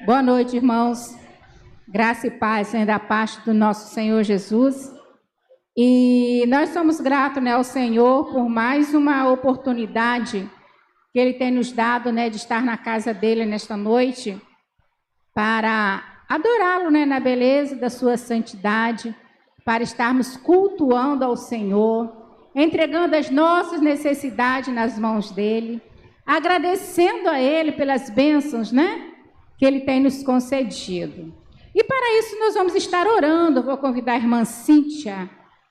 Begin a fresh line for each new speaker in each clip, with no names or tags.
Boa noite, irmãos. Graça e paz da parte do nosso Senhor Jesus. E nós somos gratos, né, ao Senhor por mais uma oportunidade que Ele tem nos dado, né, de estar na casa dele nesta noite para adorá-lo, né, na beleza da sua santidade, para estarmos cultuando ao Senhor, entregando as nossas necessidades nas mãos dele, agradecendo a Ele pelas bênçãos, né, que Ele tem nos concedido. E para isso nós vamos estar orando. Eu vou convidar a irmã Cíntia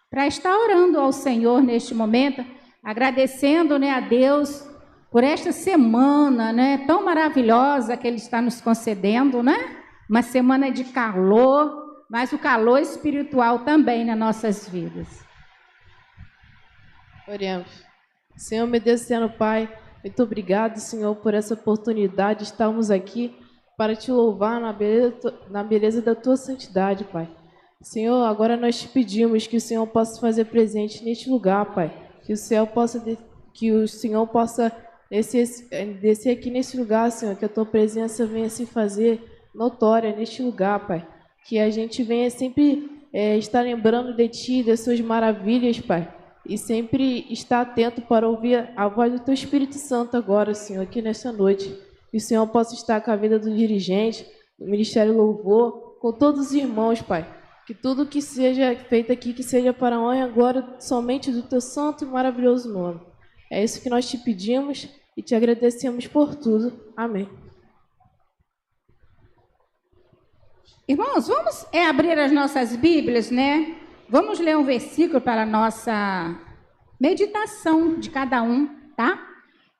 para estar orando ao Senhor neste momento, agradecendo, né, a Deus por esta semana, né, tão maravilhosa que Ele está nos concedendo, né? Uma semana de calor, mas o calor espiritual também nas nossas vidas.
Oremos. Senhor, meu Deus, Senhor Pai, muito obrigado, Senhor, por essa oportunidade de estarmos aqui para te louvar na beleza da tua santidade, Pai. Senhor, agora nós te pedimos que o Senhor possa fazer presente neste lugar, Pai. Que o Senhor possa descer aqui neste lugar, Senhor, que a tua presença venha se fazer notória neste lugar, Pai. Que a gente venha sempre estar lembrando de ti, das suas maravilhas, Pai. E sempre estar atento para ouvir a voz do teu Espírito Santo agora, Senhor, aqui nesta noite. Que o Senhor possa estar com a vida do dirigente, do Ministério Louvor, com todos os irmãos, Pai. Que tudo que seja feito aqui, que seja para a honra e glória somente do teu santo e maravilhoso nome. É isso que nós te pedimos e te agradecemos por tudo. Amém.
Irmãos, vamos abrir as nossas Bíblias, né? Vamos ler um versículo para a nossa meditação de cada um, tá?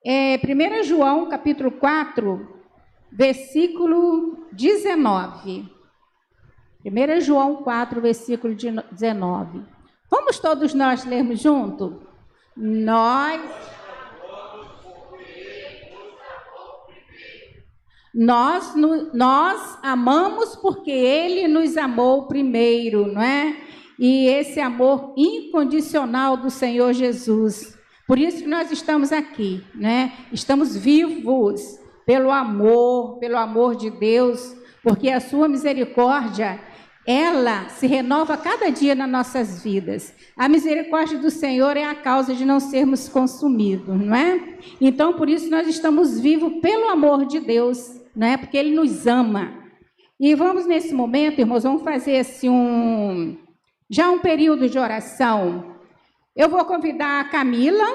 1 João, capítulo 4, versículo 19. 1 João 4, versículo 19. Vamos todos nós lermos junto? Nós amamos porque Ele nos amou primeiro, não é? E esse amor incondicional do Senhor Jesus. Por isso que nós estamos aqui, né? Estamos vivos pelo amor de Deus, porque a sua misericórdia, ela se renova cada dia nas nossas vidas. A misericórdia do Senhor é a causa de não sermos consumidos, não é? Então, por isso nós estamos vivos pelo amor de Deus, não é? Porque Ele nos ama. E vamos nesse momento, irmãos, vamos fazer assim um período de oração. Eu vou convidar a Camila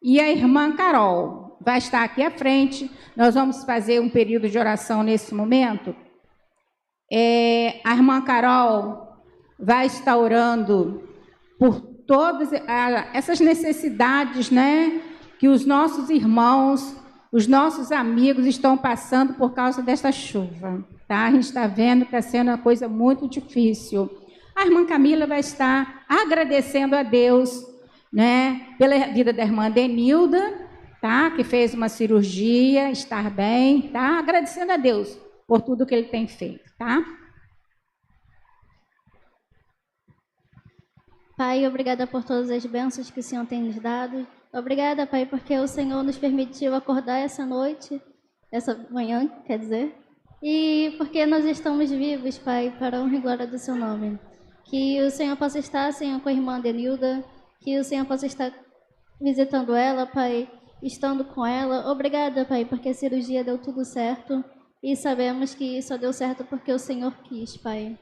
e a irmã Carol. Vai estar aqui à frente. Nós vamos fazer um período de oração nesse momento. A irmã Carol vai estar orando por todas essas necessidades, né, que os nossos irmãos, os nossos amigos estão passando por causa desta chuva, tá? A gente está vendo que está sendo uma coisa muito difícil. A irmã Camila vai estar agradecendo a Deus, né, pela vida da irmã Denilda, tá? Que fez uma cirurgia, estar bem, tá? Agradecendo a Deus por tudo que Ele tem feito, tá?
Pai, obrigada por todas as bênçãos que o Senhor tem nos dado. Obrigada, Pai, porque o Senhor nos permitiu acordar essa manhã, quer dizer, e porque nós estamos vivos, Pai, para a honra e glória do Seu nome. Que o Senhor possa estar, Senhor, com a irmã Denilda, que o Senhor possa estar visitando ela, Pai, estando com ela. Obrigada, Pai, porque a cirurgia deu tudo certo e sabemos que só deu certo porque o Senhor quis, Pai.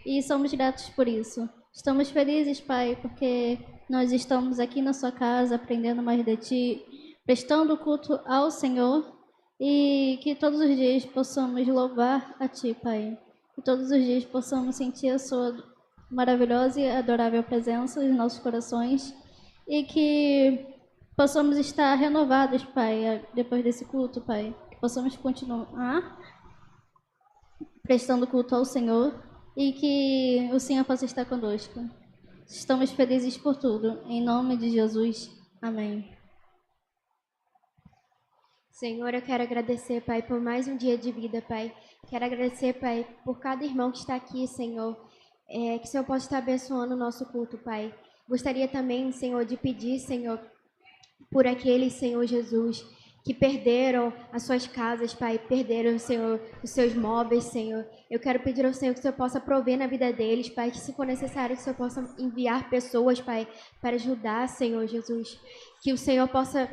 E somos gratos por isso. Estamos felizes, Pai, porque nós estamos aqui na Sua casa, aprendendo mais de Ti, prestando culto ao Senhor, e que todos os dias possamos louvar a Ti, Pai. Que todos os dias possamos sentir a Sua maravilhosa e adorável presença em nossos corações, e que possamos estar renovados, Pai, depois desse culto, Pai. Que possamos continuar prestando culto ao Senhor, e que o Senhor possa estar conosco. Estamos felizes por tudo. Em nome de Jesus. Amém.
Senhor, eu quero agradecer, Pai, por mais um dia de vida, Pai. Quero agradecer, Pai, por cada irmão que está aqui, Senhor. Que o Senhor possa estar abençoando o nosso culto, Pai. Gostaria também, Senhor, de pedir, Senhor, por aqueles, Senhor Jesus, que perderam as suas casas, Pai, perderam, Senhor, os seus móveis, Senhor. Eu quero pedir ao Senhor que o Senhor possa prover na vida deles, Pai, que se for necessário, que o Senhor possa enviar pessoas, Pai, para ajudar, Senhor Jesus. Que o Senhor possa,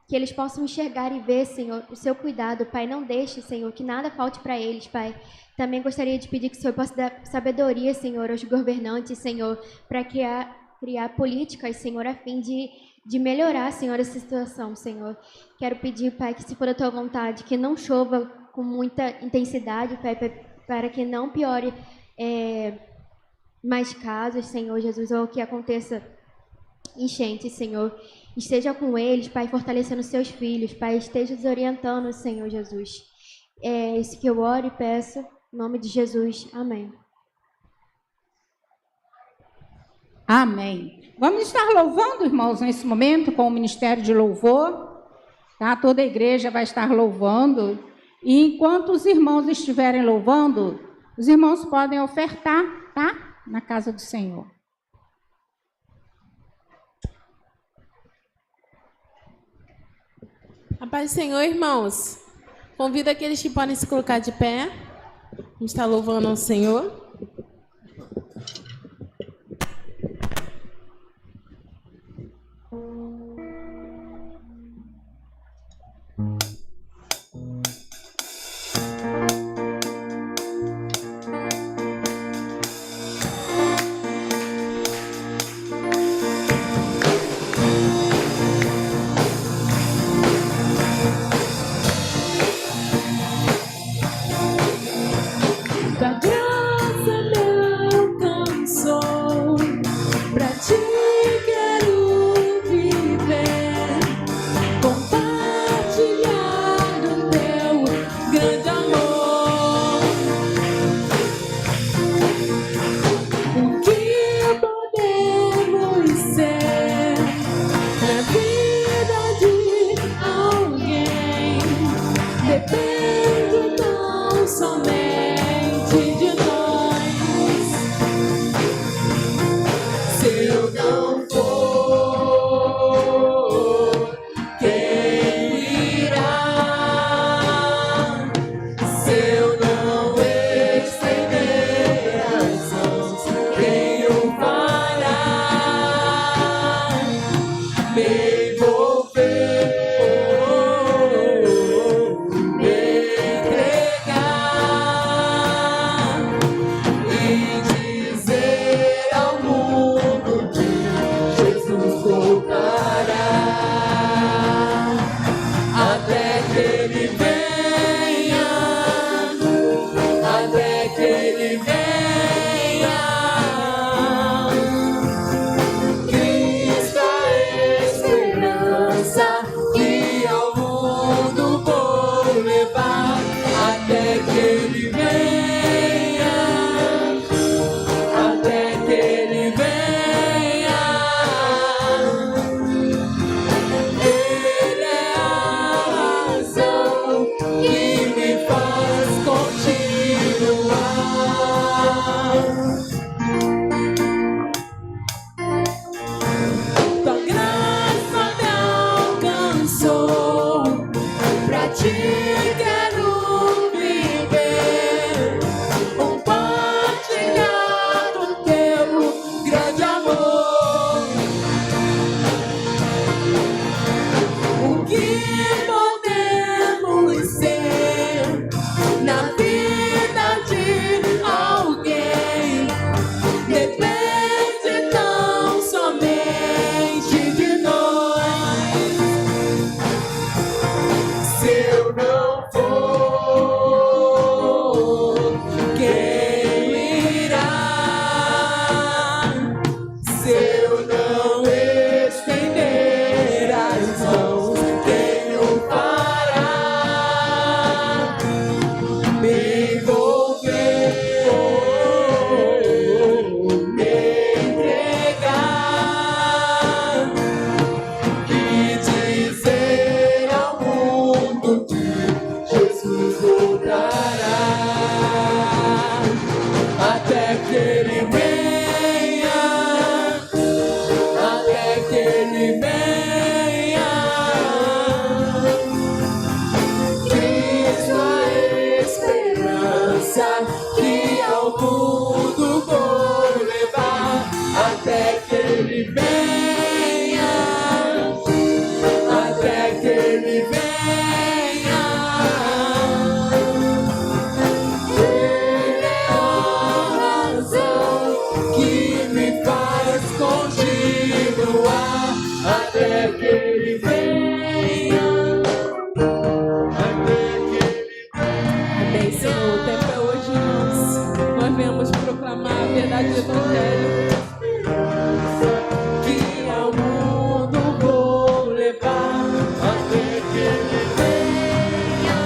que eles possam enxergar e ver, Senhor, o seu cuidado, Pai. Não deixe, Senhor, que nada falte para eles, Pai. Também gostaria de pedir que o Senhor possa dar sabedoria, Senhor, aos governantes, Senhor, para criar políticas, Senhor, a fim de melhorar, Senhor, essa situação, Senhor. Quero pedir, Pai, que se for a Tua vontade, que não chova com muita intensidade, Pai, para que não piore mais casos, Senhor Jesus, ou que aconteça enchente, Senhor. Esteja com eles, Pai, fortalecendo seus filhos, Pai, esteja os orientando, Senhor Jesus. É isso que eu oro e peço, em nome de Jesus. Amém.
Amém. Vamos estar louvando, irmãos, nesse momento, com o Ministério de Louvor. Tá? Toda a igreja vai estar louvando. E enquanto os irmãos estiverem louvando, os irmãos podem ofertar, tá? Na casa do Senhor.
A paz do Senhor, irmãos. Convido aqueles que podem se colocar de pé. Vamos estar louvando ao Senhor.
continuar até que Ele venha.
Amém, Senhor. O tempo é hoje, irmãos. Nós viemos proclamar a verdade do Evangelho.
Que ao mundo vou levar até que Ele venha.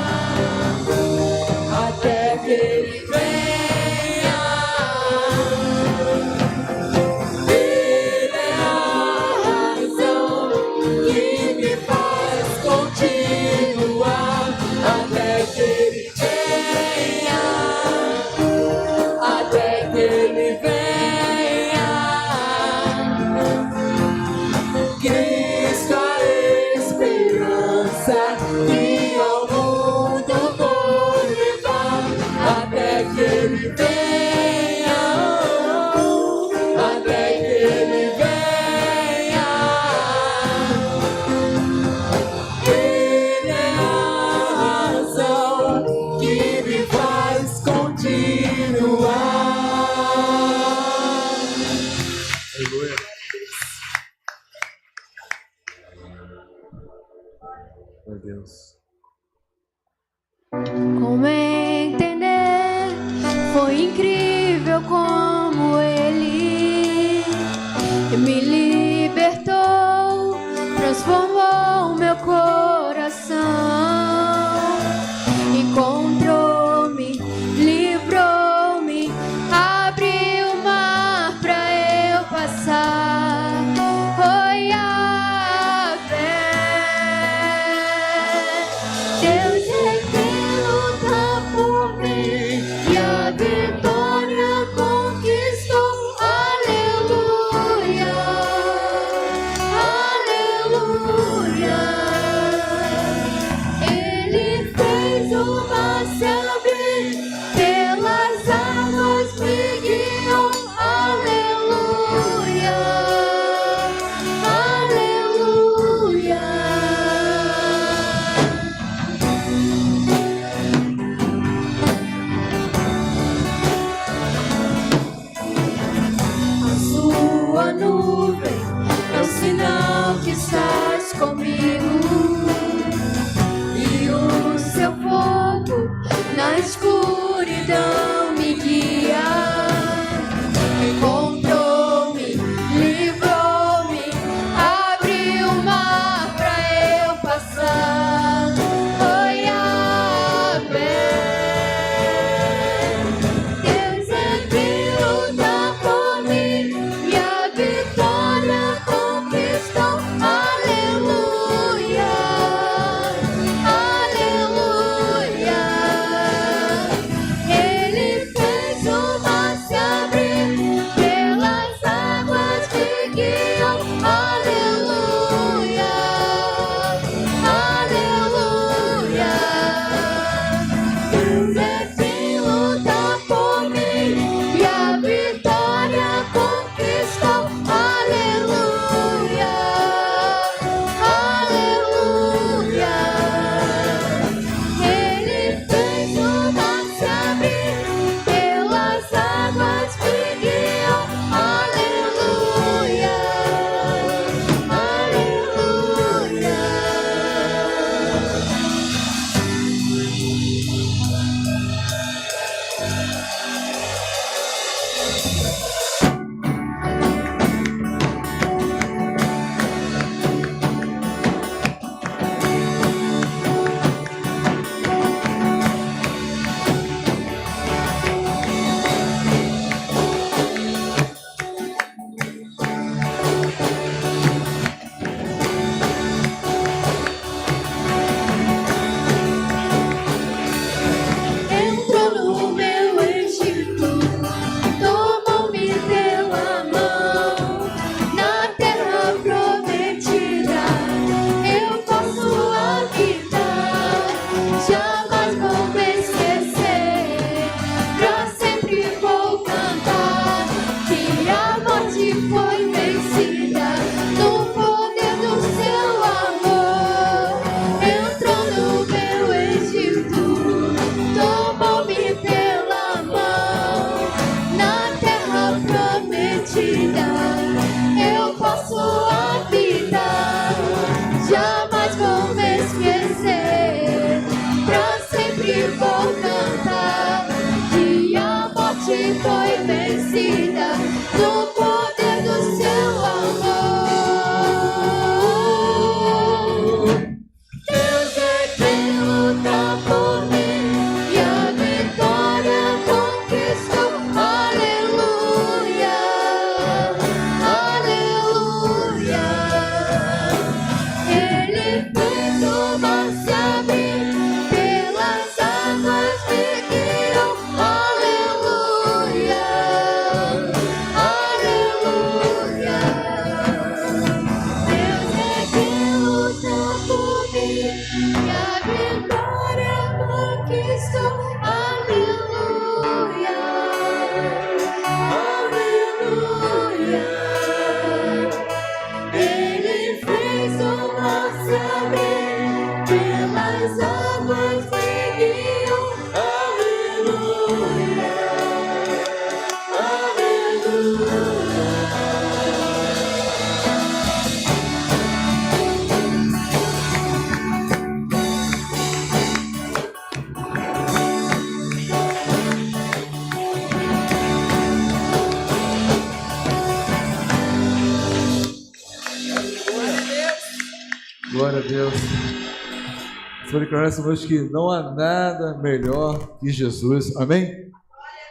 Até que Ele venha. Ele é a razão que me faz continuar até que Ele venha. Até que Ele venha. Cristo a esperança que ao mundo vou levar até que Ele venha. Até que Ele venha. Ele é a razão que me faz continuar. Aleluia. Meu Deus.
Como entender? Foi incrível como Ele me libertou, transformou meu coração, encontrou-me, livrou-me, abriu o mar pra eu passar. Oi, a fé. Deus é quem luta por mim e a vitória conquistou. Aleluia, aleluia. Ele fez o mar se abrir, pelas águas me guiou. Aleluia, aleluia. A sua nuvem é o sinal que estás comigo, e o seu fogo na escuridão me guia. Encontrou-me, livrou-me, abriu o mar pra eu passar. Oi, a Deus é quem luta por mim e a vitória conquistou. Aleluia, aleluia. Ele fez o mar se abrir, pelas águas me guiou. Aleluia, aleluia. Deus é quem luta por mim e a vitória conquistou. Aleluia, aleluia. Ele fez o mar se abrir, pelas águas me guiou. Aleluia, aleluia. Entrou no meu Egito, tomou-me pela mão, na terra prometida eu posso habitar. Jamais vou me esquecer, pra sempre vou cantar que a morte foi vencida no poder do seu amor. Entrou no meu Egito, tomou-me pela mão, na terra prometida eu posso
Glória a Deus. Vou declarar essa noite que não há nada melhor que Jesus. Amém?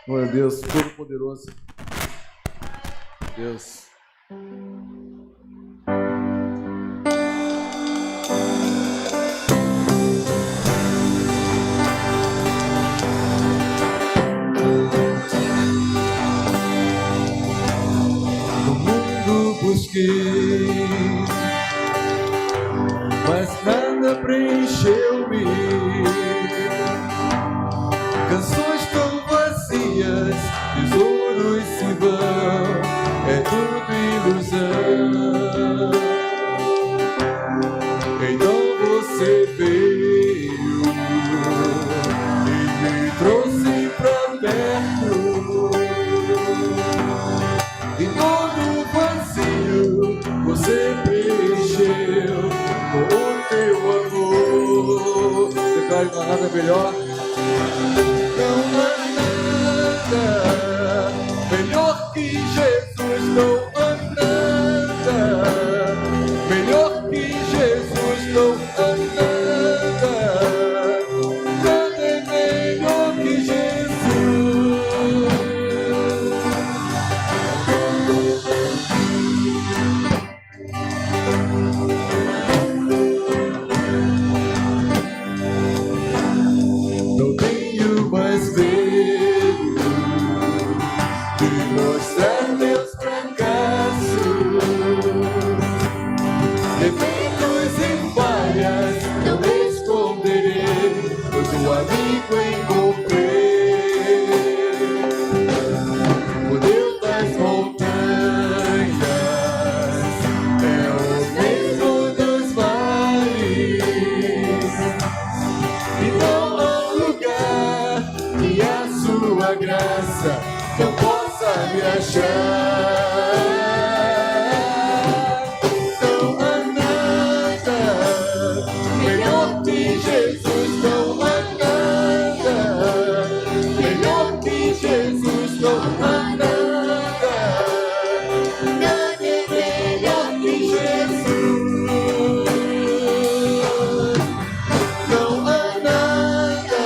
Glória a Deus, Todo-Poderoso. Deus. No mundo busquei, mas nada preencheu-me. Canções tão vazias, tesouros se vão, é tudo ilusão. Então você veio e me trouxe pra perto. E todo vazio você preencheu com o teu amor. Declare que não há nada melhor. Não há nada melhor que Jesus. Não há nada melhor que Jesus. Não há nada. Nada é melhor que Jesus. Não tenho mais medo de mostrar meus fracassos, defeitos e falhas não esconderei, pois o amigo encontrei. O Deus das montanhas é o mesmo dos vales, e não há lugar que a sua graça não possa me achar. Não há nada melhor que Jesus. Não há nada melhor que Jesus. Não há nada. Nada é melhor que Jesus. Não há nada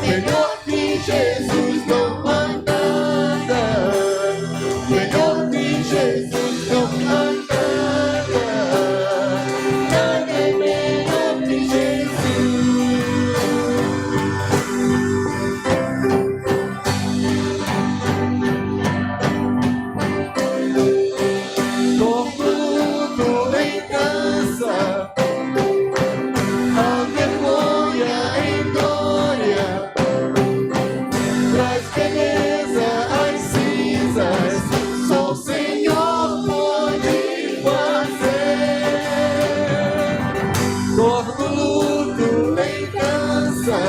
melhor que Jesus. Não há nada melhor que Jesus. Não há nada. Nada é melhor que Jesus. Tortudo em dança, a vergonha em glória, traz beleza às cinzas, só o Senhor pode fazer. Torno luto em dança,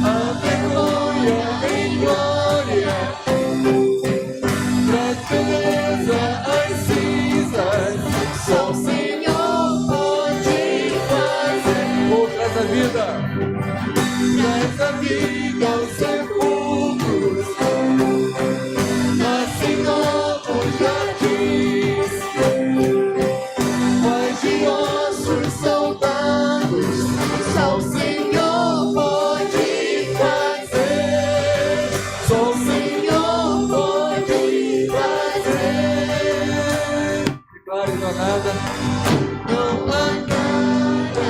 a vergonha em glória, traz beleza às cinzas, só o Senhor pode fazer. Oh, traz a vida. Traz a vida aos sepulcros, nasce novos jardins, faz de ossos soldados, só o Senhor pode fazer. Só o Senhor pode fazer. Declare não há nada. Não há nada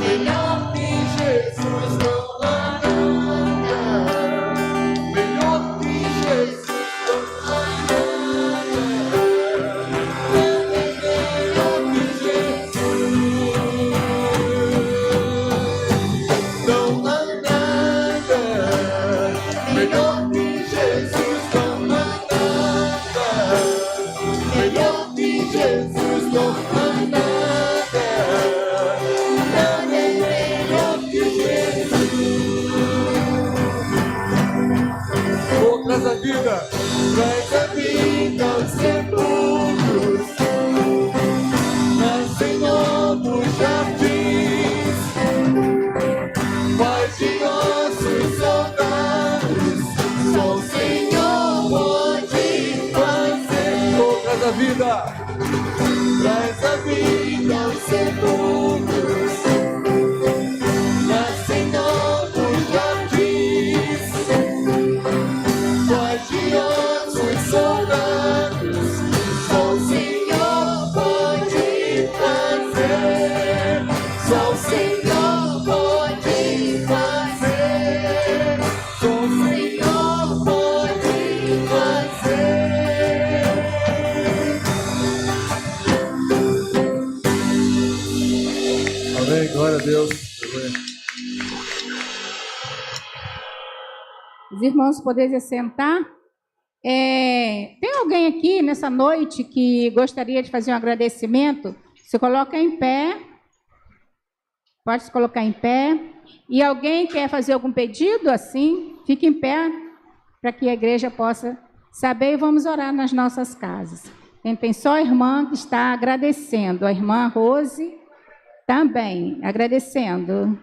melhor que Jesus. Não há nada melhor que Jesus. Não há nada. Nada é melhor que Jesus. Não há nada melhor que Jesus. Não há nada melhor que Jesus. Não há nada. Nada é melhor que Jesus. Oh, traz a vida. Traz a vida aos sepulcros, nascem novos jardins, faz de ossos soldados, só o Senhor pode fazer. Oh, traz a vida.
traz a vida aos sepulcros, nascem novos jardins, guardiosos soldados, só o Senhor pode fazer, só o Senhor pode fazer, só o Senhor pode fazer.
Amém, glória a Deus.
Os irmãos poderem sentar. Tem alguém aqui nessa noite que gostaria de fazer um agradecimento? Se coloca em pé. Pode se colocar em pé. E alguém quer fazer algum pedido assim? Fique em pé para que a igreja possa saber e vamos orar nas nossas casas. Tem só a irmã que está agradecendo. A irmã Rose também agradecendo.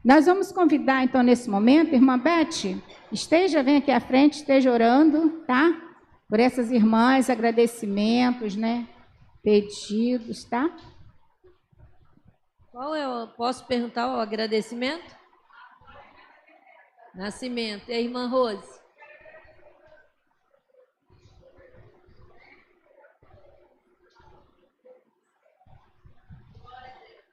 Nós vamos convidar, então, nesse momento, irmã Beth, vem aqui à frente, esteja orando, tá? Por essas irmãs, agradecimentos, né? Pedidos, tá?
Posso perguntar o agradecimento? Nascimento. E a irmã Rose?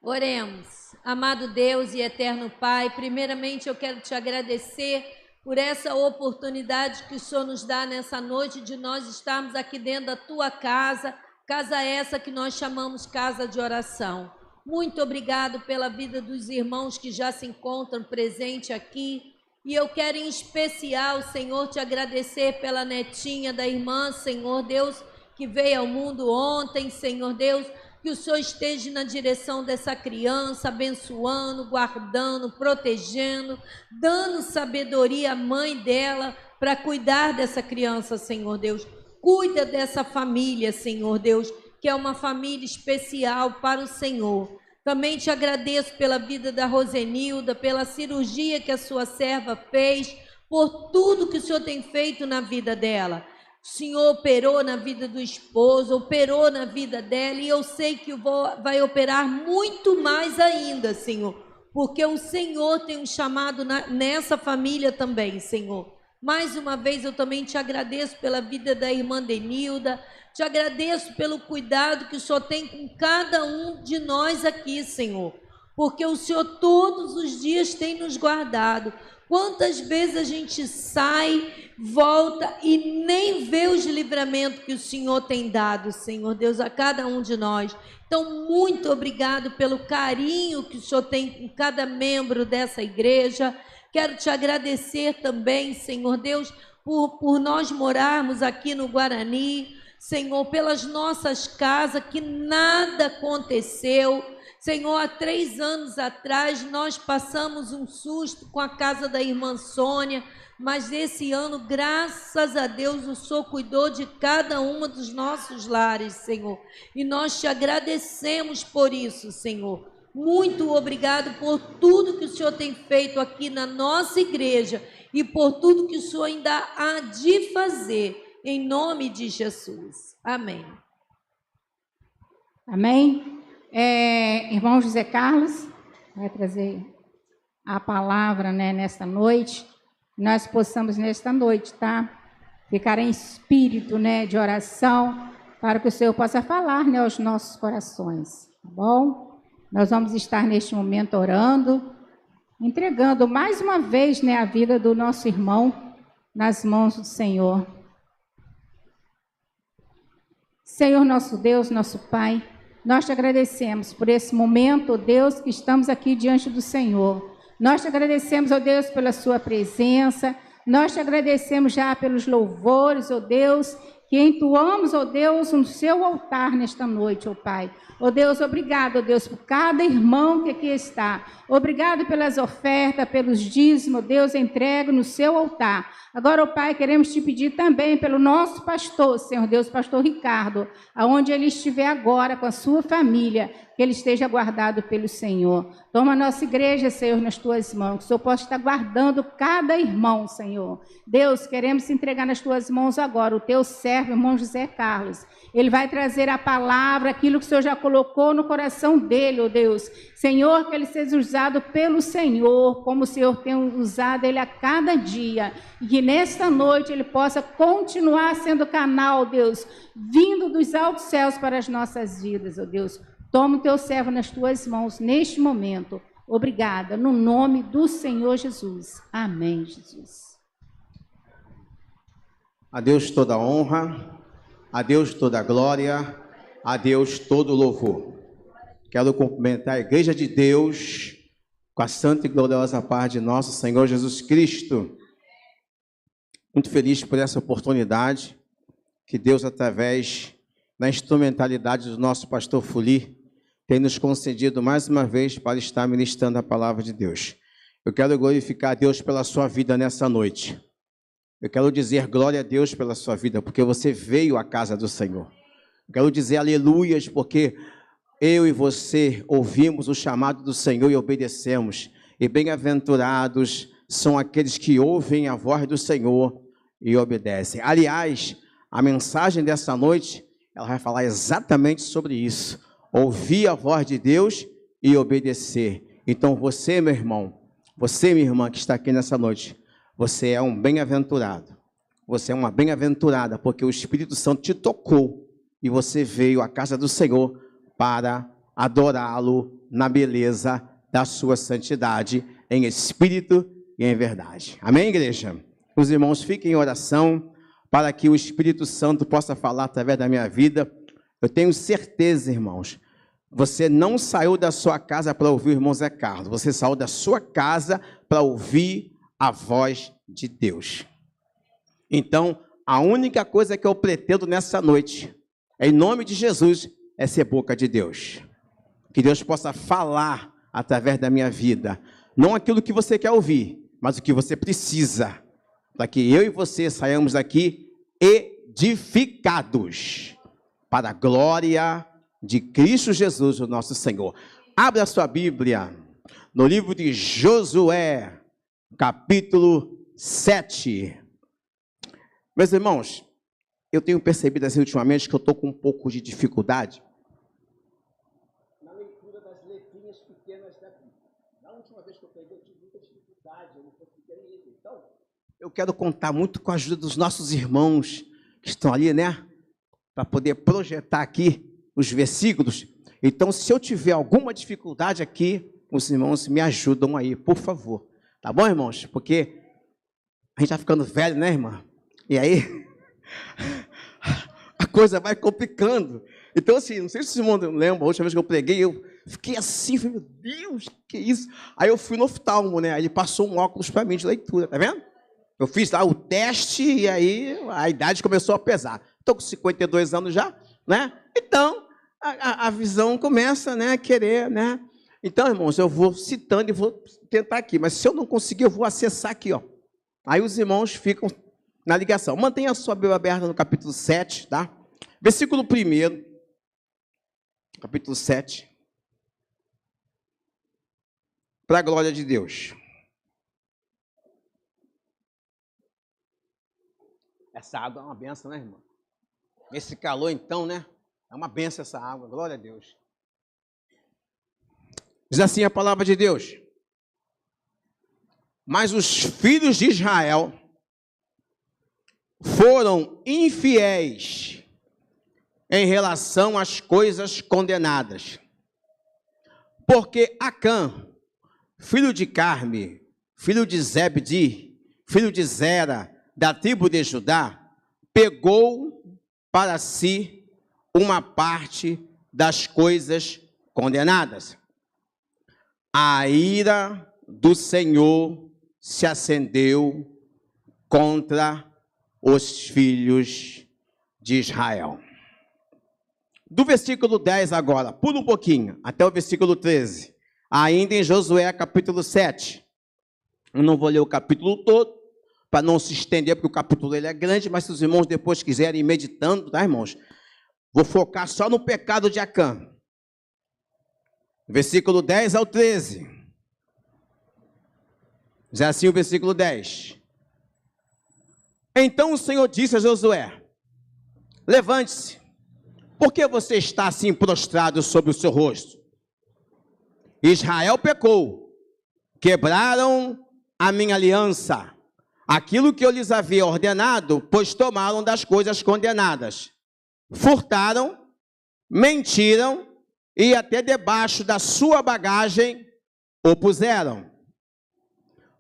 Oremos. Amado Deus e eterno Pai, primeiramente eu quero te agradecer por essa oportunidade que o Senhor nos dá nessa noite de nós estarmos aqui dentro da tua casa, casa essa que nós chamamos casa de oração. Muito obrigado pela vida dos irmãos que já se encontram presentes aqui. E eu quero em especial, Senhor, te agradecer pela netinha da irmã, Senhor Deus, que veio ao mundo ontem, Senhor Deus, que o Senhor esteja na direção dessa criança, abençoando, guardando, protegendo, dando sabedoria à mãe dela para cuidar dessa criança, Senhor Deus. Cuida dessa família, Senhor Deus, que é uma família especial para o Senhor. Também te agradeço pela vida da Rosenilda, pela cirurgia que a sua serva fez, por tudo que o Senhor tem feito na vida dela. O Senhor operou na vida do esposo, operou na vida dela, e eu sei que vai operar muito mais ainda, Senhor, porque o Senhor tem um chamado nessa família também, Senhor. Mais uma vez eu também te agradeço pela vida da irmã Denilda, te agradeço pelo cuidado que o Senhor tem com cada um de nós aqui, Senhor, porque o Senhor todos os dias tem nos guardado. Quantas vezes a gente sai, volta e nem vê os livramentos que o Senhor tem dado, Senhor Deus, a cada um de nós. Então, muito obrigado pelo carinho que o Senhor tem com cada membro dessa igreja. Quero te agradecer também, Senhor Deus, por nós morarmos aqui no Guarani, Senhor, pelas nossas casas, que nada aconteceu. Senhor, há 3 anos atrás nós passamos um susto com a casa da irmã Sônia, mas esse ano, graças a Deus, o Senhor cuidou de cada uma dos nossos lares, Senhor. E nós te agradecemos por isso, Senhor. Muito obrigado por tudo que o Senhor tem feito aqui na nossa igreja e por tudo que o Senhor ainda há de fazer, em nome de Jesus. Amém.
Amém. Irmão José Carlos vai trazer a palavra, né, nesta noite. Nós possamos nesta noite, tá? Ficar em espírito, né, de oração, para que o Senhor possa falar, né, aos nossos corações, tá bom? Nós vamos estar neste momento orando, entregando mais uma vez, né, a vida do nosso irmão nas mãos do Senhor. Senhor nosso Deus, nosso Pai, nós te agradecemos por esse momento, ó Deus, que estamos aqui diante do Senhor. Nós te agradecemos, ó Deus, pela sua presença. Nós te agradecemos já pelos louvores, ó Deus, que entoamos, ó Deus, no seu altar nesta noite, ó Pai. Ó Deus, obrigado, ó Deus, por cada irmão que aqui está. Obrigado pelas ofertas, pelos dízimos, ó Deus, entregue no seu altar. Agora, ó Pai, queremos te pedir também pelo nosso pastor, Senhor Deus, pastor Ricardo, aonde ele estiver agora com a sua família, que ele esteja guardado pelo Senhor. Toma a nossa igreja, Senhor, nas tuas mãos, que o Senhor possa estar guardando cada irmão, Senhor. Deus, queremos se entregar nas tuas mãos agora, o teu servo, irmão José Carlos. Ele vai trazer a palavra, aquilo que o Senhor já colocou no coração dele, ó Deus. Senhor, que ele seja usado pelo Senhor, como o Senhor tem usado ele a cada dia. E que nesta noite ele possa continuar sendo canal, Deus, vindo dos altos céus para as nossas vidas, ó Deus. Toma o teu servo nas tuas mãos neste momento. Obrigada, no nome do Senhor Jesus. Amém, Jesus.
A Deus toda a honra, a Deus toda a glória, a Deus todo o louvor. Quero cumprimentar a Igreja de Deus com a santa e gloriosa paz de nosso Senhor Jesus Cristo. Muito feliz por essa oportunidade que Deus, através da instrumentalidade do nosso pastor Fuli, tem nos concedido mais uma vez para estar ministrando a palavra de Deus. Eu quero glorificar a Deus pela sua vida nessa noite. Eu quero dizer glória a Deus pela sua vida, porque você veio à casa do Senhor. Eu quero dizer aleluias, porque eu e você ouvimos o chamado do Senhor e obedecemos. E bem-aventurados são aqueles que ouvem a voz do Senhor e obedecem. Aliás, a mensagem dessa noite, ela vai falar exatamente sobre isso. Ouvir a voz de Deus e obedecer. Então você, meu irmão, você, minha irmã, que está aqui nessa noite, você é um bem-aventurado. Você é uma bem-aventurada, porque o Espírito Santo te tocou e você veio à casa do Senhor para adorá-lo na beleza da sua santidade, em espírito e em verdade. Amém, igreja? Os irmãos fiquem em oração para que o Espírito Santo possa falar através da minha vida. Eu tenho certeza, irmãos, você não saiu da sua casa para ouvir o irmão Zé Carlos, você saiu da sua casa para ouvir a voz de Deus. Então, a única coisa que eu pretendo nessa noite, em nome de Jesus, é ser boca de Deus. Que Deus possa falar através da minha vida, não aquilo que você quer ouvir, mas o que você precisa, para que eu e você saiamos daqui edificados para a glória de Cristo Jesus, o nosso Senhor. Abra a sua Bíblia no livro de Josué, capítulo 7. Meus irmãos, eu tenho percebido assim ultimamente que eu estou com um pouco de dificuldade na leitura das letrinhas pequenas da Bíblia. Na última vez que eu peguei, eu tive muita dificuldade, eu não conseguia ler. Então, eu quero contar muito com a ajuda dos nossos irmãos que estão ali, né? Para poder projetar aqui os versículos. Então, se eu tiver alguma dificuldade aqui, os irmãos me ajudam aí, por favor. Tá bom, irmãos? Porque a gente está ficando velho, né, irmã? E aí, a coisa vai complicando. Então, assim, não sei se os irmãos lembram, a última vez que eu preguei, eu fiquei assim, falei, meu Deus, que isso? Aí eu fui no oftalmo, né? Aí ele passou um óculos para mim de leitura, tá vendo? Eu fiz lá o teste e aí a idade começou a pesar. Estou com 52 anos já, né? Então, a visão começa, né, a querer, né? Então, irmãos, eu vou citando e vou tentar aqui. Mas se eu não conseguir, eu vou acessar aqui, ó. Aí os irmãos ficam na ligação. Mantenha a sua Bíblia aberta no capítulo 7, tá? Versículo 1, capítulo 7. Para a glória de Deus. Essa água é uma benção, né, irmão? Esse calor, então, né? É uma benção essa água, glória a Deus. Diz assim a palavra de Deus. Mas os filhos de Israel foram infiéis em relação às coisas condenadas. Porque Acã, filho de Carme, filho de Zebdi, filho de Zera, da tribo de Judá, pegou para si uma parte das coisas condenadas. A ira do Senhor se acendeu contra os filhos de Israel. Do versículo 10 agora, pula um pouquinho, até o versículo 13. Ainda em Josué, capítulo 7. Eu não vou ler o capítulo todo, para não se estender, porque o capítulo ele é grande, mas se os irmãos depois quiserem ir meditando, tá, irmãos? Vou focar só no pecado de Acã. versículo 10 ao 13. Diz assim o versículo 10. Então o Senhor disse a Josué: levante-se, por que você está assim prostrado sobre o seu rosto? Israel pecou, quebraram a minha aliança, aquilo que eu lhes havia ordenado, pois tomaram das coisas condenadas, furtaram, mentiram e até debaixo da sua bagagem o puseram.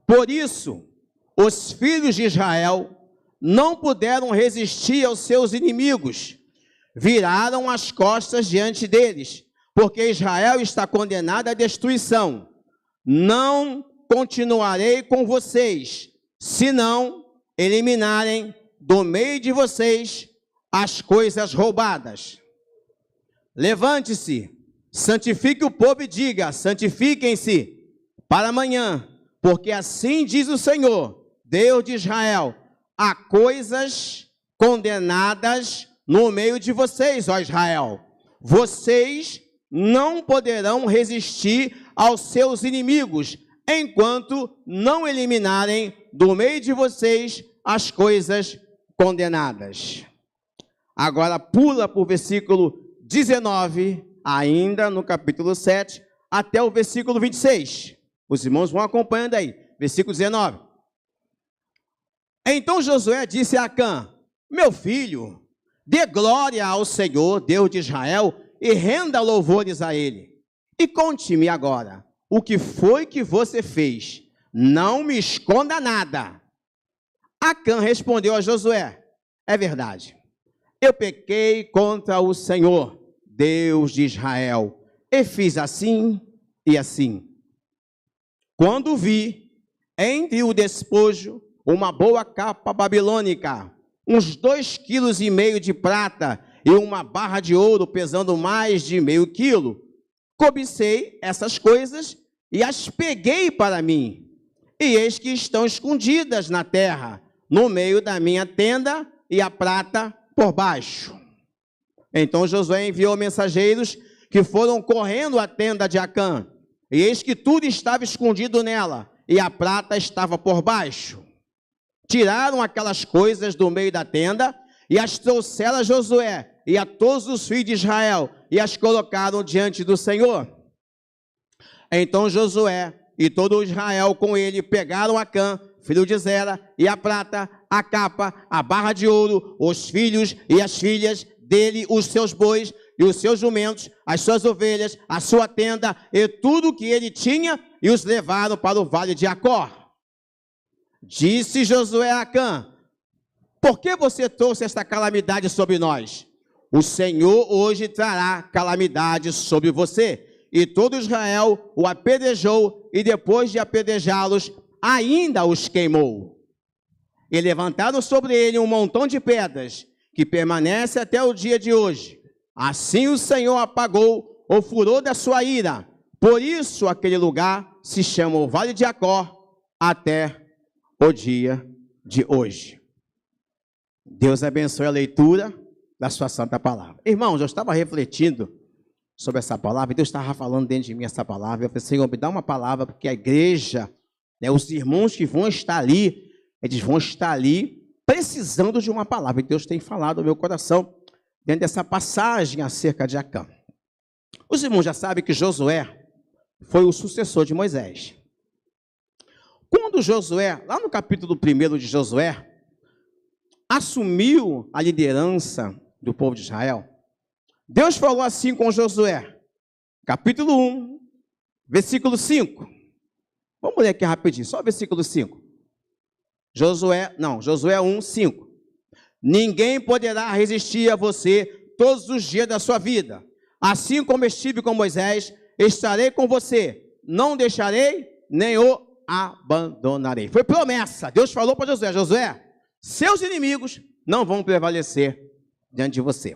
Por isso, os filhos de Israel não puderam resistir aos seus inimigos, viraram as costas diante deles, porque Israel está condenado à destruição. Não continuarei com vocês, se não eliminarem do meio de vocês as coisas roubadas. Levante-se, santifique o povo e diga: santifiquem-se para amanhã, porque assim diz o Senhor, Deus de Israel: há coisas condenadas no meio de vocês, ó Israel. Vocês não poderão resistir aos seus inimigos, enquanto não eliminarem do meio de vocês as coisas condenadas. Agora pula para o versículo 19, ainda no capítulo 7, até o versículo 26. Os irmãos vão acompanhando aí. Versículo 19. Então Josué disse a Acã: meu filho, dê glória ao Senhor, Deus de Israel, e renda louvores a ele. E conte-me agora, o que foi que você fez? Não me esconda nada. Acã respondeu a Josué: é verdade, eu pequei contra o Senhor, Deus de Israel, e fiz assim e assim. Quando vi entre o despojo uma boa capa babilônica, uns 2,5 quilos de prata e uma barra de ouro pesando mais de meio quilo, cobicei essas coisas e as peguei para mim, e eis que estão escondidas na terra, no meio da minha tenda, e a prata por baixo. Então Josué enviou mensageiros que foram correndo à tenda de Acã, e eis que tudo estava escondido nela, e a prata estava por baixo. Tiraram aquelas coisas do meio da tenda, e as trouxeram a Josué e a todos os filhos de Israel, e as colocaram diante do Senhor. Então Josué e todo Israel com ele pegaram Acã, filho de Zera, e a prata, a capa, a barra de ouro, os filhos e as filhas dele, os seus bois e os seus jumentos, as suas ovelhas, a sua tenda e tudo o que ele tinha, e os levaram para o vale de Acor. Disse Josué a Acã: por que você trouxe esta calamidade sobre nós? O Senhor hoje trará calamidade sobre você. E todo Israel o apedrejou, e depois de apedrejá-los, ainda os queimou. E levantaram sobre ele um montão de pedras, que permanece até o dia de hoje. Assim o Senhor apagou o furor da sua ira. Por isso aquele lugar se chama o Vale de Acor até o dia de hoje. Deus abençoe a leitura da sua santa palavra. Irmãos, eu estava refletindo sobre essa palavra, e Deus estava falando dentro de mim essa palavra. Eu falei: Senhor, me dá uma palavra, porque a igreja, os irmãos que vão estar ali, eles vão estar ali precisando de uma palavra. E Deus tem falado no meu coração dentro dessa passagem acerca de Acã. Os irmãos já sabem que Josué foi o sucessor de Moisés. Quando Josué, lá no capítulo 1 de Josué, assumiu a liderança do povo de Israel, Deus falou assim com Josué, capítulo 1, versículo 5. Vamos ler aqui rapidinho, só o versículo 5. Josué 1, 5. Ninguém poderá resistir a você todos os dias da sua vida. Assim como estive com Moisés, estarei com você. Não deixarei, nem o abandonarei. Foi promessa. Deus falou para Josué: Josué, seus inimigos não vão prevalecer diante de você.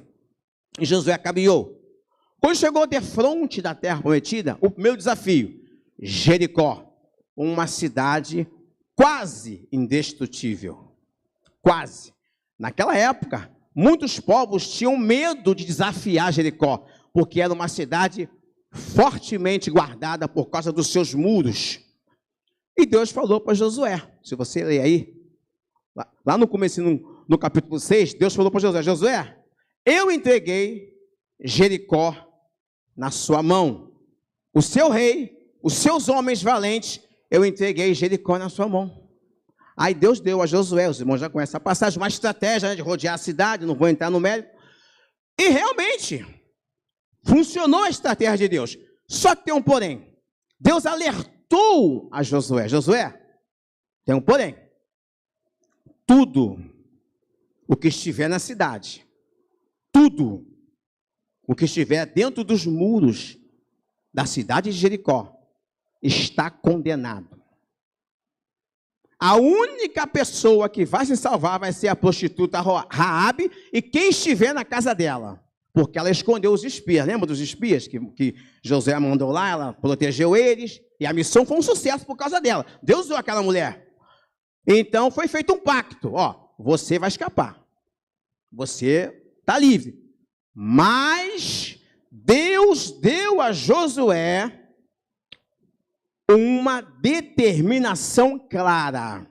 E Josué caminhou. Quando chegou ao defronte da terra prometida, o primeiro desafio, Jericó, uma cidade quase indestrutível. Quase. Naquela época, muitos povos tinham medo de desafiar Jericó, porque era uma cidade fortemente guardada por causa dos seus muros. E Deus falou para Josué, se você ler aí, lá no começo, no capítulo 6, Deus falou para Josué, Josué, eu entreguei Jericó na sua mão. O seu rei, os seus homens valentes, eu entreguei Jericó na sua mão. Aí Deus deu a Josué, os irmãos já conhecem a passagem, uma estratégia, né, de rodear a cidade, não vou entrar no mérito. E realmente, funcionou a estratégia de Deus. Só que tem um porém. Deus alertou a Josué. Josué, tem um porém. Tudo o que estiver na cidade, tudo o que estiver dentro dos muros da cidade de Jericó, está condenado. A única pessoa que vai se salvar vai ser a prostituta Raabe e quem estiver na casa dela. Porque ela escondeu os espias. Lembra dos espias que Josué mandou lá? Ela protegeu eles. E a missão foi um sucesso por causa dela. Deus usou aquela mulher. Então foi feito um pacto. Ó, você vai escapar. Você está livre. Mas Deus deu a Josué uma determinação clara.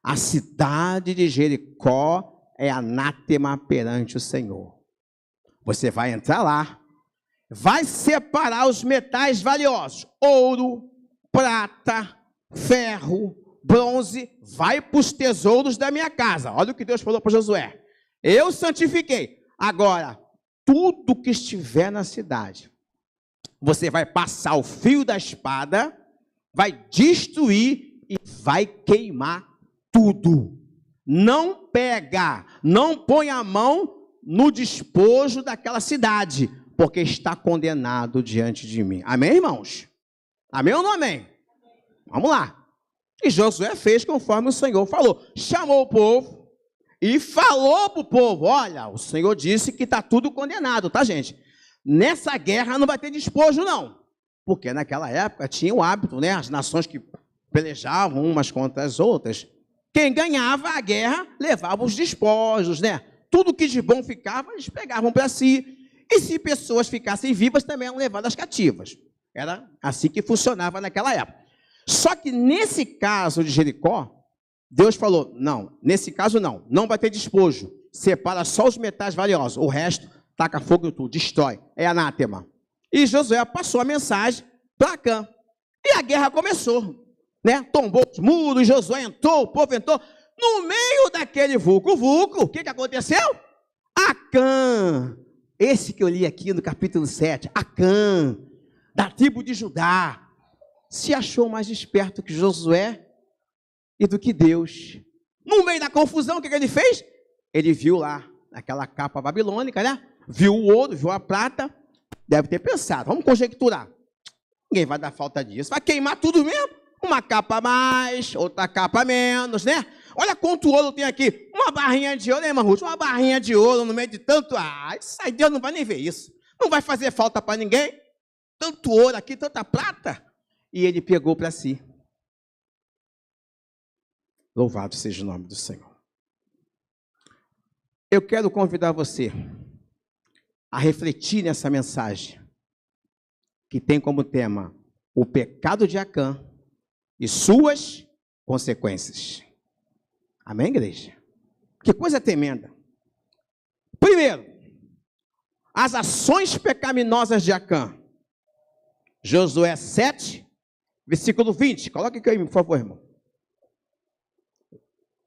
A cidade de Jericó é anátema perante o Senhor. Você vai entrar lá, vai separar os metais valiosos, ouro, prata, ferro, bronze, vai para os tesouros da minha casa. Olha o que Deus falou para Josué. Eu santifiquei. Agora, tudo que estiver na cidade, você vai passar o fio da espada, vai destruir e vai queimar tudo. Não pega, não põe a mão no despojo daquela cidade, porque está condenado diante de mim. Amém, irmãos? Amém ou não amém? Vamos lá. E Josué fez conforme o Senhor falou. Chamou o povo e falou para o povo, olha, o Senhor disse que está tudo condenado, tá, gente? Nessa guerra não vai ter despojo, não. Porque naquela época tinha o hábito, né? As nações que pelejavam umas contra as outras. Quem ganhava a guerra levava os despojos, né? Tudo que de bom ficava, eles pegavam para si. E se pessoas ficassem vivas, também eram levadas cativas. Era assim que funcionava naquela época. Só que nesse caso de Jericó, Deus falou, não, nesse caso não, não vai ter despojo. Separa só os metais valiosos, o resto, taca fogo em tudo, destrói. É anátema. E Josué passou a mensagem para Acã. E a guerra começou, né? Tombou os muros, Josué entrou, o povo entrou. No meio daquele vulco-vulco, o que aconteceu? Acã, esse que eu li aqui no capítulo 7, Acã, da tribo de Judá, se achou mais esperto que Josué e do que Deus. No meio da confusão, o que ele fez? Ele viu lá, aquela capa babilônica, né? Viu o ouro, viu a prata, deve ter pensado, vamos conjecturar. Ninguém vai dar falta disso, vai queimar tudo mesmo. Uma capa a mais, outra capa a menos, né? Olha quanto ouro tem aqui. Uma barrinha de ouro, hein, irmã Ruth? Uma barrinha de ouro no meio de tanto... Ah, isso aí Deus não vai nem ver isso. Não vai fazer falta para ninguém. Tanto ouro aqui, tanta prata. E ele pegou para si. Louvado seja o nome do Senhor. Eu quero convidar você a refletir nessa mensagem, que tem como tema o pecado de Acã e suas consequências. Amém, igreja? Que coisa tremenda. Primeiro, as ações pecaminosas de Acã. Josué 7, versículo 20. Coloque aqui, por favor, irmão.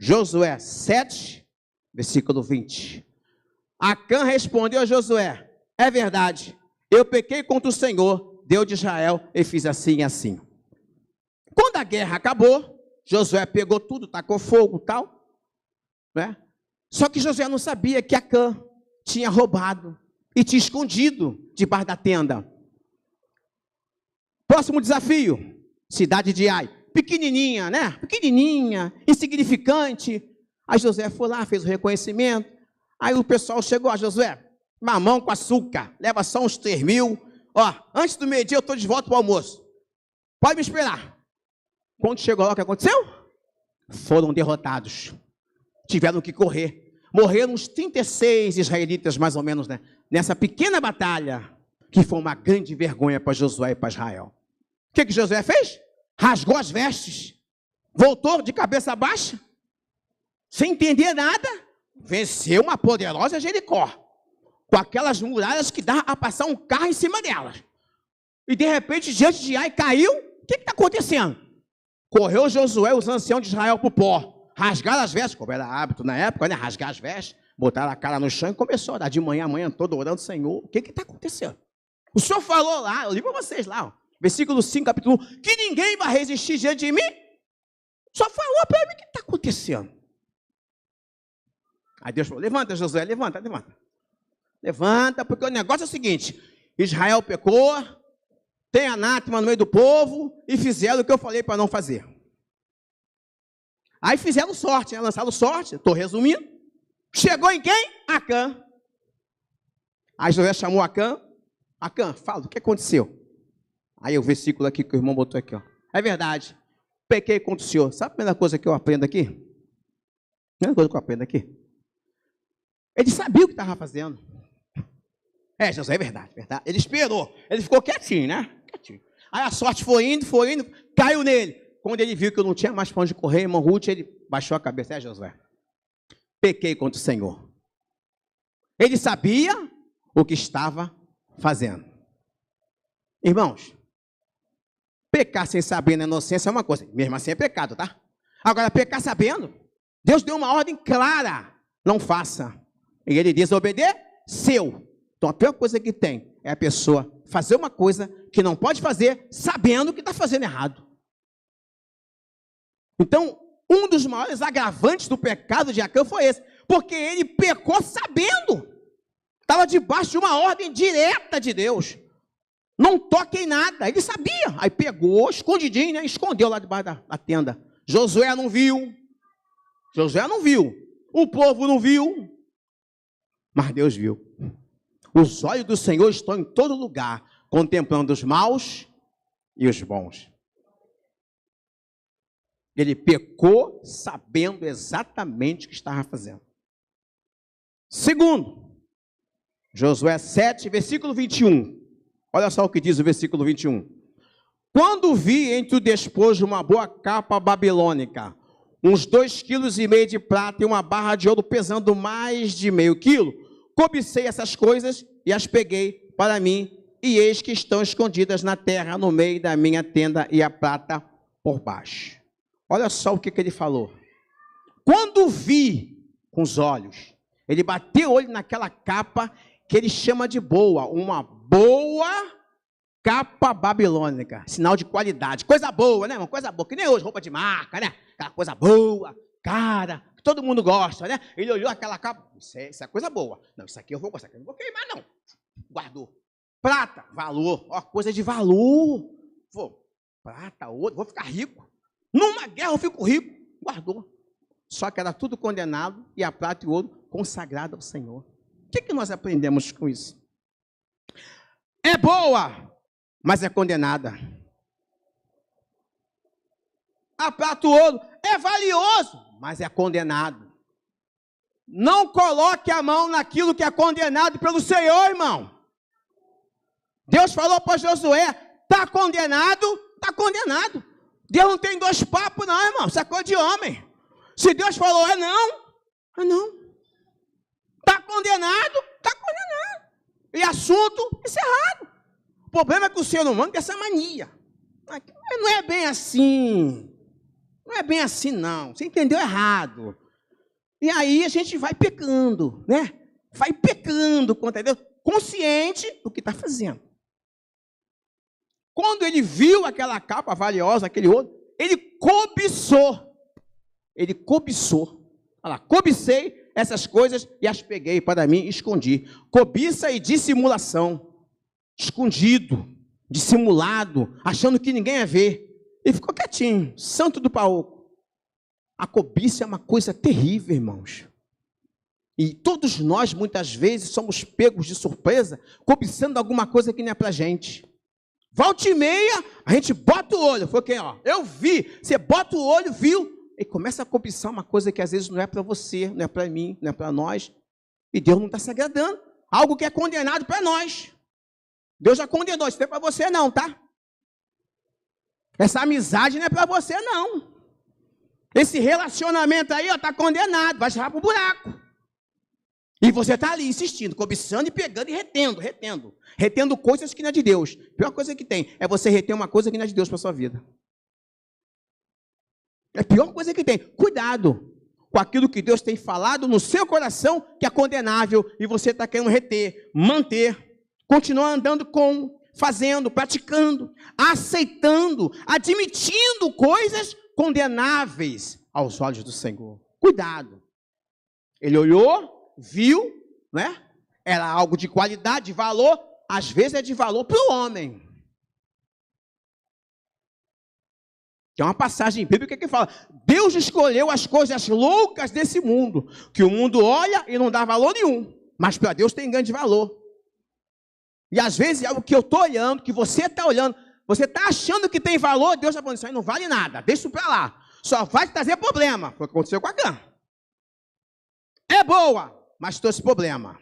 Josué 7, versículo 20. Acã respondeu a Josué, é verdade, eu pequei contra o Senhor, Deus de Israel, e fiz assim e assim. Quando a guerra acabou, Josué pegou tudo, tacou fogo e tal, né? Só que Josué não sabia que Acã tinha roubado e tinha escondido debaixo da tenda. Próximo desafio, cidade de Ai, pequenininha, né? Pequenininha, insignificante. Aí Josué foi lá, fez o reconhecimento. Aí o pessoal chegou, ó, Josué, mamão com açúcar, leva só uns 3.000. Ó, antes do meio-dia eu estou de volta para o almoço. Pode me esperar. Quando chegou lá, o que aconteceu? Foram derrotados. Tiveram que correr. Morreram uns 36 israelitas, mais ou menos, né? Nessa pequena batalha. que foi uma grande vergonha para Josué e para Israel. O que Josué fez? Rasgou as vestes, voltou de cabeça baixa, sem entender nada, venceu uma poderosa Jericó, com aquelas muralhas que dá a passar um carro em cima delas. E de repente, diante de Ai caiu, o que está acontecendo? Correu Josué e os anciãos de Israel para o pó, rasgaram as vestes, como era hábito na época, né? Rasgar as vestes, botaram a cara no chão e começou a orar de manhã a manhã toda orando, Senhor, o que está acontecendo? O Senhor falou lá, eu li para vocês lá, ó, versículo 5, capítulo 1, que ninguém vai resistir diante de mim. Só falou para mim o que está acontecendo. Aí Deus falou, levanta Josué, levanta. Levanta, porque o negócio é o seguinte, Israel pecou, tem anátema no meio do povo, e fizeram o que eu falei para não fazer. Aí fizeram sorte, né? Lançaram sorte, estou resumindo. Chegou em quem? Acã. Aí Josué chamou Acã. Acã, fala, o que aconteceu? Aí o versículo aqui que o irmão botou aqui, ó. É verdade, pequei contra o Senhor. Sabe a primeira coisa que eu aprendo aqui? Primeira coisa que eu aprendo aqui? Ele sabia o que estava fazendo. Josué, é verdade. Ele esperou, ele ficou quietinho, né? Quietinho. Aí a sorte foi indo, caiu nele. Quando ele viu que eu não tinha mais para onde correr, irmão Ruth, ele baixou a cabeça. Josué, pequei contra o Senhor. Ele sabia o que estava fazendo. Irmãos, pecar sem saber na inocência é uma coisa, mesmo assim é pecado, tá? Agora, pecar sabendo, Deus deu uma ordem clara, não faça. E ele desobedeceu. Então, a pior coisa que tem é a pessoa fazer uma coisa que não pode fazer, sabendo que está fazendo errado. Então, um dos maiores agravantes do pecado de Acã foi esse, porque ele pecou sabendo. Estava debaixo de uma ordem direta de Deus. Não toque em nada. Ele sabia. Aí pegou, escondidinho, né? Escondeu lá debaixo da tenda. Josué não viu. O povo não viu. Mas Deus viu. Os olhos do Senhor estão em todo lugar, contemplando os maus e os bons. Ele pecou sabendo exatamente o que estava fazendo. Segundo, Josué 7, versículo 21. Olha só o que diz o versículo 21. Quando vi entre o despojo uma boa capa babilônica, uns 2,5 kg de prata e uma barra de ouro pesando mais de meio quilo, cobicei essas coisas e as peguei para mim, e eis que estão escondidas na terra, no meio da minha tenda, e a prata por baixo. Olha só o que ele falou. Quando vi com os olhos, ele bateu o olho naquela capa que ele chama de boa, uma boa capa babilônica, sinal de qualidade, coisa boa, né? Uma coisa boa, que nem hoje, roupa de marca, né? Aquela coisa boa, cara, que todo mundo gosta, né? Ele olhou aquela capa, isso é coisa boa. Não, isso aqui eu vou gostar, eu não vou queimar, não. Guardou. Prata, valor, ó, coisa de valor. Prata, ouro, vou ficar rico. Numa guerra eu fico rico. Guardou. Só que era tudo condenado e a prata e o ouro consagrado ao Senhor. O que nós aprendemos com isso? É boa, mas é condenada. A prata e o ouro é valioso, mas é condenado. Não coloque a mão naquilo que é condenado pelo Senhor, irmão. Deus falou para Josué, está condenado, está condenado. Deus não tem dois papos não, irmão, isso é coisa de homem. Se Deus falou, é não. Está condenado, está condenado. E assunto encerrado. O problema é que o ser humano tem essa mania. Não é bem assim. Não é bem assim, não. Você entendeu errado. E aí a gente vai pecando, né? Vai pecando contra Deus, consciente do que está fazendo. Quando ele viu aquela capa valiosa, aquele ouro, ele cobiçou. Ele cobiçou. Olha lá, cobicei essas coisas e as peguei para mim e escondi. Cobiça e dissimulação. Escondido, dissimulado, achando que ninguém ia ver. E ficou quietinho, santo do paoco. A cobiça é uma coisa terrível, irmãos. E todos nós, muitas vezes, somos pegos de surpresa, cobiçando alguma coisa que não é para a gente. Volta e meia, a gente bota o olho. Foi quem, ó? Eu vi. Você bota o olho, viu? E começa a cobiçar uma coisa que às vezes não é para você, não é para mim, não é para nós. E Deus não está se agradando. Algo que é condenado para nós. Deus já condenou, isso não é para você não, tá? Essa amizade não é para você não. Esse relacionamento aí, ó, tá condenado, vai chegar pro buraco. E você tá ali insistindo, cobiçando e pegando e retendo. Retendo coisas que não é de Deus. A pior coisa que tem é você reter uma coisa que não é de Deus para sua vida. É a pior coisa que tem. Cuidado com aquilo que Deus tem falado no seu coração, que é condenável, e você está querendo reter, manter, continuar andando com, fazendo, praticando, aceitando, admitindo coisas condenáveis aos olhos do Senhor. Cuidado. Ele olhou, viu, né? Era algo de qualidade, de valor, às vezes é de valor para o homem. Tem uma passagem bíblica que fala: Deus escolheu as coisas loucas desse mundo, que o mundo olha e não dá valor nenhum, mas para Deus tem grande valor. E às vezes é o que eu estou olhando, que você está olhando, você está achando que tem valor, Deus está falando, isso aí não vale nada, deixa isso para lá, só vai te trazer problema. Foi o que aconteceu com a Cã. É boa, mas trouxe problema.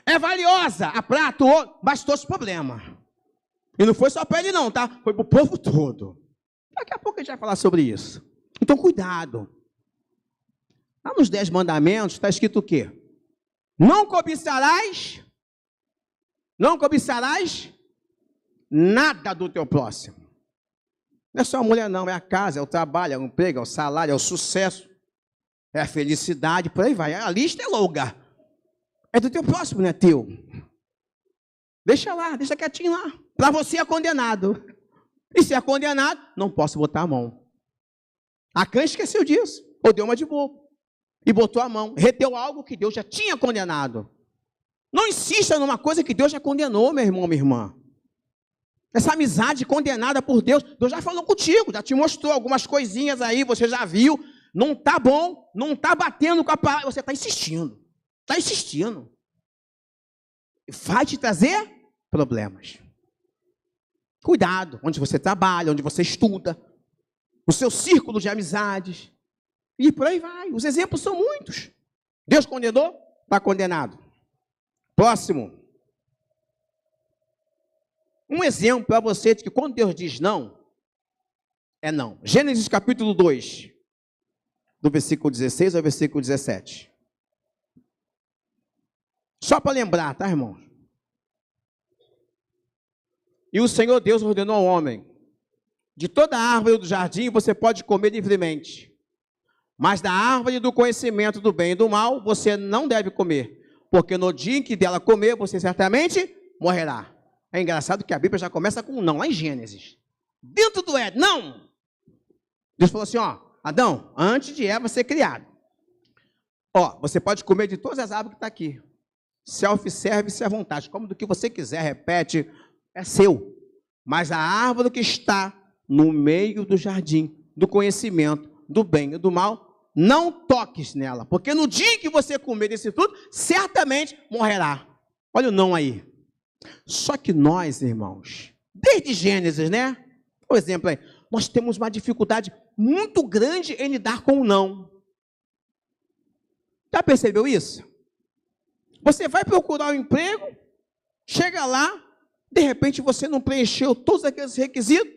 É valiosa, a prata, mas trouxe problema. E não foi só para ele não, tá? Foi para o povo todo. Daqui a pouco a gente vai falar sobre isso. Então, cuidado. Lá nos 10 mandamentos está escrito o quê? Não cobiçarás nada do teu próximo. Não é só a mulher não, é a casa, é o trabalho, é o emprego, é o salário, é o sucesso, é a felicidade, por aí vai. A lista é longa. É do teu próximo, não é teu. Deixa lá, deixa quietinho lá. Para você é condenado. E se é condenado, não posso botar a mão. A Cã esqueceu disso, ou deu uma de bobo. E botou a mão, reteu algo que Deus já tinha condenado. Não insista numa coisa que Deus já condenou, meu irmão, minha irmã. Essa amizade condenada por Deus, Deus já falou contigo, já te mostrou algumas coisinhas aí, você já viu. Não está bom, não está batendo com a palavra, você está insistindo. Está insistindo. Vai te trazer problemas. Cuidado, onde você trabalha, onde você estuda, o seu círculo de amizades, e por aí vai. Os exemplos são muitos. Deus condenou, está condenado. Próximo. Um exemplo para você de que quando Deus diz não, é não. Gênesis capítulo 2, do versículo 16 ao versículo 17. Só para lembrar, tá, irmão? E o Senhor Deus ordenou ao homem: de toda árvore do jardim você pode comer livremente, mas da árvore do conhecimento do bem e do mal você não deve comer, porque no dia em que dela comer, você certamente morrerá. É engraçado que a Bíblia já começa com um não, lá em Gênesis. Dentro do Éden, não! Deus falou assim, ó, Adão, antes de Eva ser criado, ó, você pode comer de todas as árvores que estão aqui. Self-service à vontade, come do que você quiser, repete, é seu. Mas a árvore que está no meio do jardim, do conhecimento, do bem e do mal, não toques nela, porque no dia que você comer desse fruto, certamente morrerá. Olha o não aí. Só que nós, irmãos, desde Gênesis, né? Por exemplo, aí, nós temos uma dificuldade muito grande em lidar com o não. Já percebeu isso? Você vai procurar um emprego, chega lá, de repente você não preencheu todos aqueles requisitos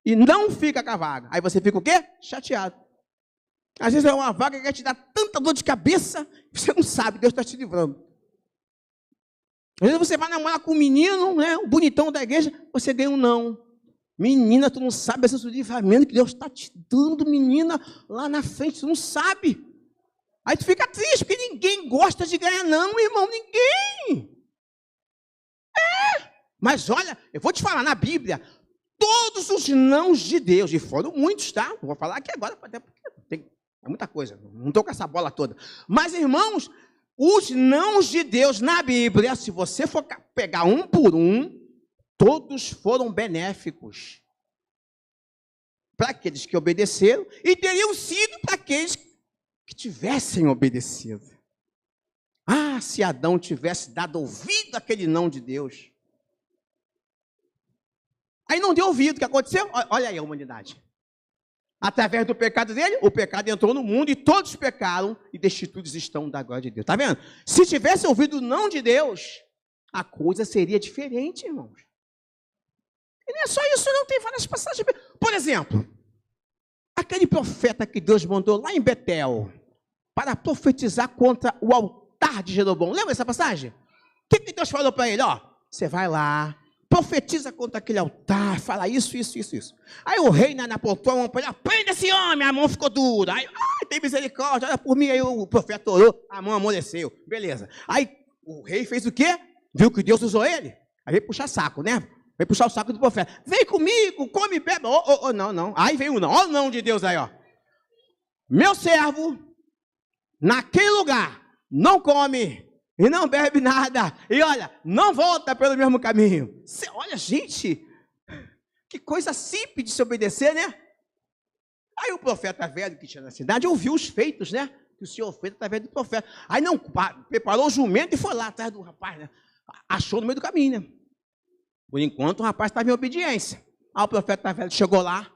e não fica com a vaga. Aí você fica o quê? Chateado. Às vezes é uma vaga que vai te dar tanta dor de cabeça, você não sabe, Deus está te livrando. Às vezes você vai namorar com um menino, né, um bonitão da igreja, você ganha um não. Menina, tu não sabe esse livramento que Deus está te dando, menina, lá na frente, tu não sabe. Aí tu fica triste, porque ninguém gosta de ganhar não, irmão, ninguém. Mas olha, eu vou te falar, na Bíblia, todos os nãos de Deus, e foram muitos, tá? Não vou falar aqui agora, até porque é muita coisa, não estou com essa bola toda. Mas, irmãos, os nãos de Deus na Bíblia, se você for pegar um por um, todos foram benéficos para aqueles que obedeceram e teriam sido para aqueles que tivessem obedecido. Ah, se Adão tivesse dado ouvido àquele não de Deus. Aí não deu ouvido, o que aconteceu? Olha aí a humanidade. Através do pecado dele, o pecado entrou no mundo e todos pecaram e destituídos estão da glória de Deus. Está vendo? Se tivesse ouvido o não de Deus, a coisa seria diferente, irmãos. E não é só isso, não. Tem várias passagens. Por exemplo, aquele profeta que Deus mandou lá em Betel para profetizar contra o altar de Jeroboão. Lembra essa passagem? O que Deus falou para ele? Ó, você vai lá, profetiza contra aquele altar, fala isso. Aí o rei apontou a mão para ele, prenda esse homem, a mão ficou dura. Aí, tem misericórdia, olha por mim. Aí o profeta orou, a mão amoleceu. Beleza. Aí o rei fez o quê? Viu que Deus usou ele? Aí veio puxar saco, né? Veio puxar o saco do profeta. Vem comigo, come e bebe. Não. Aí veio o não. Olha o não de Deus aí, ó. Meu servo, naquele lugar, não come e não bebe nada. E olha, não volta pelo mesmo caminho. Olha, gente, que coisa simples de se obedecer, né? Aí o profeta velho que tinha na cidade ouviu os feitos, né? Que o Senhor fez através do profeta. Aí não, preparou o jumento e foi lá atrás do rapaz, né? Achou no meio do caminho, né? Por enquanto o rapaz estava em obediência. Aí o profeta velho chegou lá,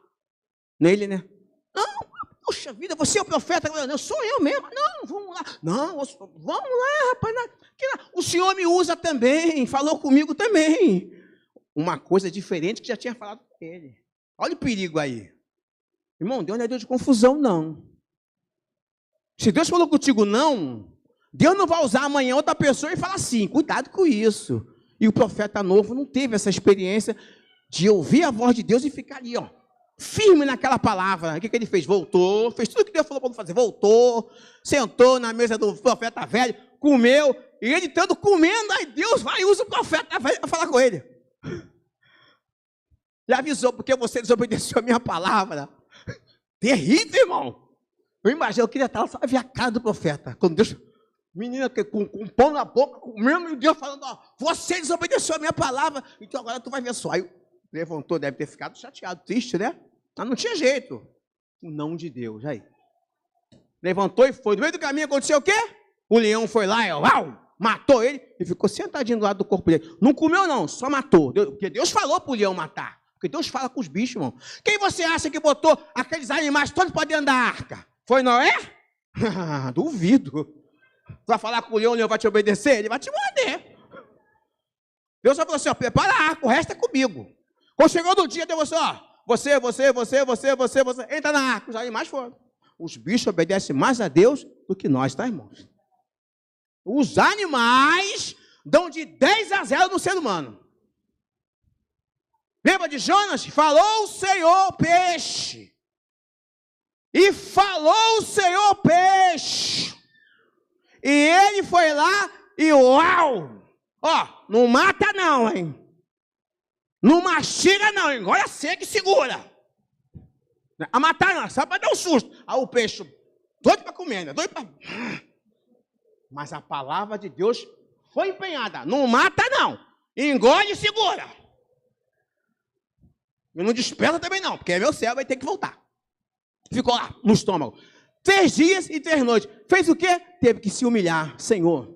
nele, né? Não, poxa vida, você é o profeta? Não, sou eu mesmo. Não, vamos lá. Não, vamos lá, rapaz. O Senhor me usa também, falou comigo também. Uma coisa diferente que já tinha falado com ele. Olha o perigo aí. Irmão, Deus não é Deus de confusão, não. Se Deus falou contigo não, Deus não vai usar amanhã outra pessoa e falar assim, cuidado com isso. E o profeta novo não teve essa experiência de ouvir a voz de Deus e ficar ali, ó, firme naquela palavra. O que ele fez? Voltou, fez tudo o que Deus falou para ele fazer. Voltou, sentou na mesa do profeta velho, comeu, e ele estando comendo, aí Deus vai e usa o profeta velho para falar com ele. Já avisou, porque você desobedeceu a minha palavra. Terrível, irmão. Eu imagino, eu queria estar lá, só ver a cara do profeta. Quando Deus, menina com pão na boca, comendo, e Deus falando, ó, você desobedeceu a minha palavra, então agora tu vai ver só. Aí levantou, deve ter ficado chateado, triste, né? Mas não tinha jeito. O não de Deus, aí. Levantou e foi. No meio do caminho aconteceu o quê? O leão foi lá, matou ele e ficou sentadinho do lado do corpo dele. Não comeu não, só matou. Porque Deus falou para o leão matar. Porque Deus fala com os bichos, irmão. Quem você acha que botou aqueles animais todos para dentro da arca? Foi Noé? Duvido. Tu vai falar com o leão vai te obedecer? Ele vai te morder. Deus só falou assim, ó, prepara a arca, o resto é comigo. Quando chegou no dia, Deus falou, ó, você, entra na arca. Os animais foram. Os bichos obedecem mais a Deus do que nós, tá, irmãos? Os animais dão de 10-0 no ser humano. Lembra de Jonas? Falou o Senhor peixe. E falou o Senhor peixe. E ele foi lá e uau! Ó, não mata não, hein? Não mastiga não, hein? Olha seca e segura. A matar não, só para dar um susto. Aí o peixe, doido para comer, né? Doido para... Mas a palavra de Deus foi empenhada. Não mata não. Engole e segura. E não desperta também não, porque é meu céu, vai ter que voltar. Ficou lá no estômago. 3 dias e 3 noites. Fez o quê? Teve que se humilhar. Senhor,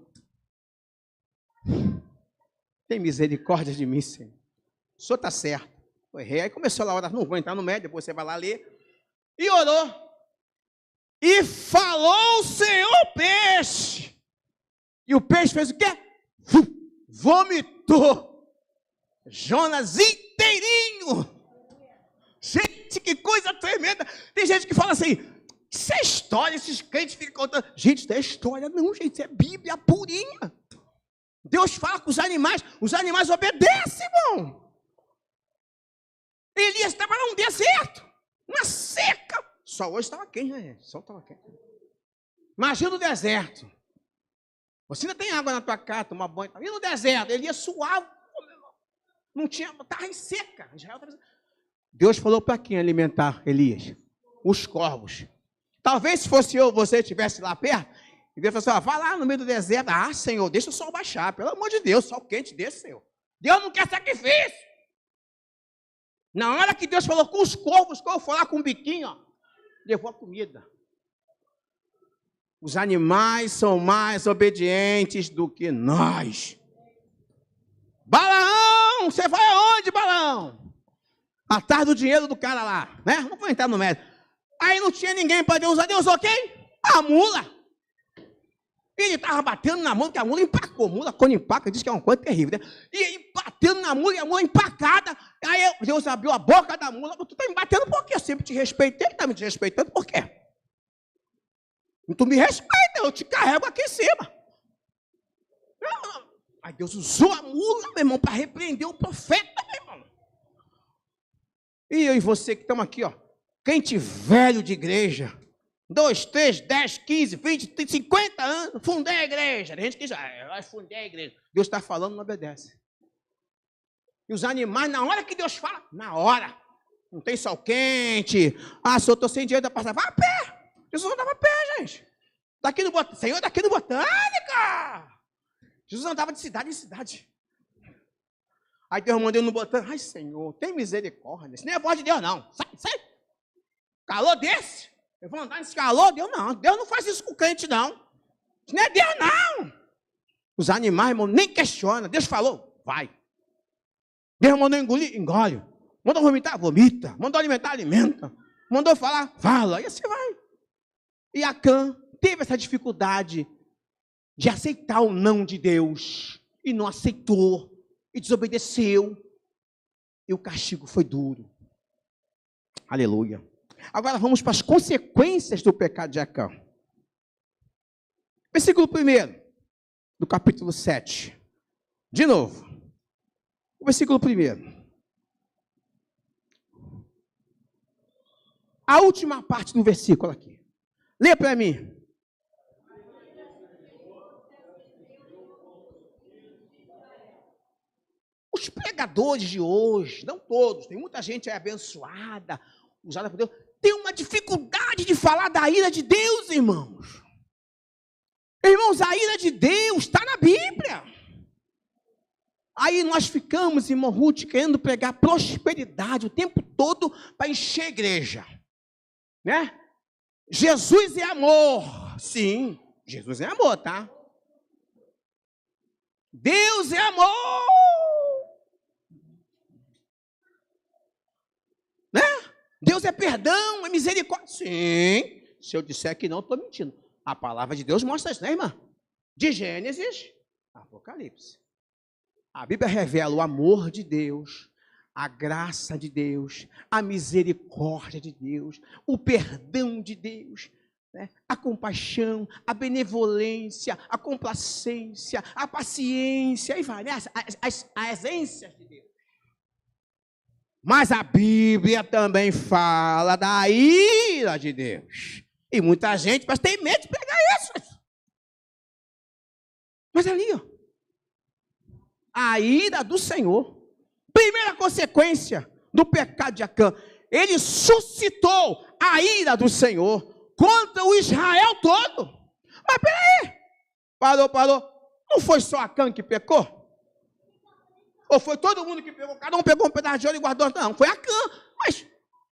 tem misericórdia de mim, Senhor. O Senhor está certo. Eu errei. Aí começou lá a orar. Não vou entrar no médio, depois você vai lá ler. E orou. E falou o Senhor peixe. E o peixe fez o quê? Vomitou. Jonas inteirinho. Gente, que coisa tremenda. Tem gente que fala assim, isso é história, esses crentes ficam contando. Gente, isso é história. Não, gente, isso é Bíblia purinha. Deus fala com os animais obedecem, irmão. Elias estava num deserto, na seca. Só hoje estava quente, né, gente? Só estava quente. Imagina o deserto. Você ainda tem água na tua casa, tomar banho. E no deserto, Elias suava. Não tinha, estava em seca. Israel estava... Deus falou para quem alimentar Elias? Os corvos. Talvez se fosse eu, você estivesse lá perto, e Deus falou assim, ó, vai lá no meio do deserto. Ah, Senhor, deixa o sol baixar. Pelo amor de Deus, sol quente desse, Senhor. Deus não quer sacrifício. Na hora que Deus falou com os corvos foram lá com um biquinho, ó, levou a comida. Os animais são mais obedientes do que nós. Balaão, você vai aonde, Balaão? Atrás do dinheiro do cara lá, né? Não vou entrar no mérito. Aí não tinha ninguém para Deus usar. Deus usou quem? A mula. Ele estava batendo na mula, que a mula empacou. Mula, quando empaca, diz que é uma coisa terrível, né? E ele batendo na mula, e a mula empacada. Aí Deus abriu a boca da mula. Tu está me batendo por quê? Eu sempre te respeitei, está me desrespeitando por quê? Tu me respeita, eu te carrego aqui em cima. Aí Deus usou a mula, meu irmão, para repreender o profeta, meu irmão. E eu e você que estamos aqui, ó, crente velho de igreja, 2, 3, 10, 15, 20, 50 anos, fundei a igreja. A gente diz, eu fundei a igreja. Deus está falando, não obedece. E os animais, na hora que Deus fala, na hora. Não tem sol quente. Se eu estou sem dinheiro, dá para passar. Vai a pé. Jesus andava a pé, gente. Daqui no Senhor, daqui no Botânica. Jesus andava de cidade em cidade. Aí Deus mandou no Botânica. Ai, Senhor, tem misericórdia. Isso nem é voz de Deus, não. Sai. Calor desse. Eu vou andar nesse calor? Deus não. Deus não faz isso com o crente, não. Isso não é Deus, não. Os animais, irmão, nem questiona. Deus falou, vai. Deus mandou engolir, engole. Mandou vomitar, vomita. Mandou alimentar, alimenta. Mandou falar, fala. E assim vai. E Acã teve essa dificuldade de aceitar o não de Deus. E não aceitou. E desobedeceu. E o castigo foi duro. Aleluia. Agora vamos para as consequências do pecado de Acã. Versículo 1 do capítulo 7. De novo. O versículo 1. A última parte do versículo aqui. Lê para mim. Os pregadores de hoje, não todos, tem muita gente abençoada, usada por Deus, tem uma dificuldade de falar da ira de Deus, irmãos. Irmãos, a ira de Deus está na Bíblia. Aí nós ficamos, irmão Ruth, querendo pregar prosperidade o tempo todo para encher a igreja. Né? Jesus é amor. Sim, Jesus é amor, tá? Deus é amor. Né? Deus é perdão, é misericórdia. Sim, se eu disser que não, estou mentindo. A palavra de Deus mostra isso, né, irmã? De Gênesis a Apocalipse. A Bíblia revela o amor de Deus, a graça de Deus, a misericórdia de Deus, o perdão de Deus, né? A compaixão, a benevolência, a complacência, a paciência, e vai, né? As essências de Deus. Mas a Bíblia também fala da ira de Deus. E muita gente tem medo de pegar isso. Mas ali, ó, a ira do Senhor. Primeira consequência do pecado de Acã. Ele suscitou a ira do Senhor contra o Israel todo. Mas peraí. Parou. Não foi só Acã que pecou? Ou foi todo mundo que pegou? Cada um pegou um pedaço de ouro e guardou? Não, foi Acã.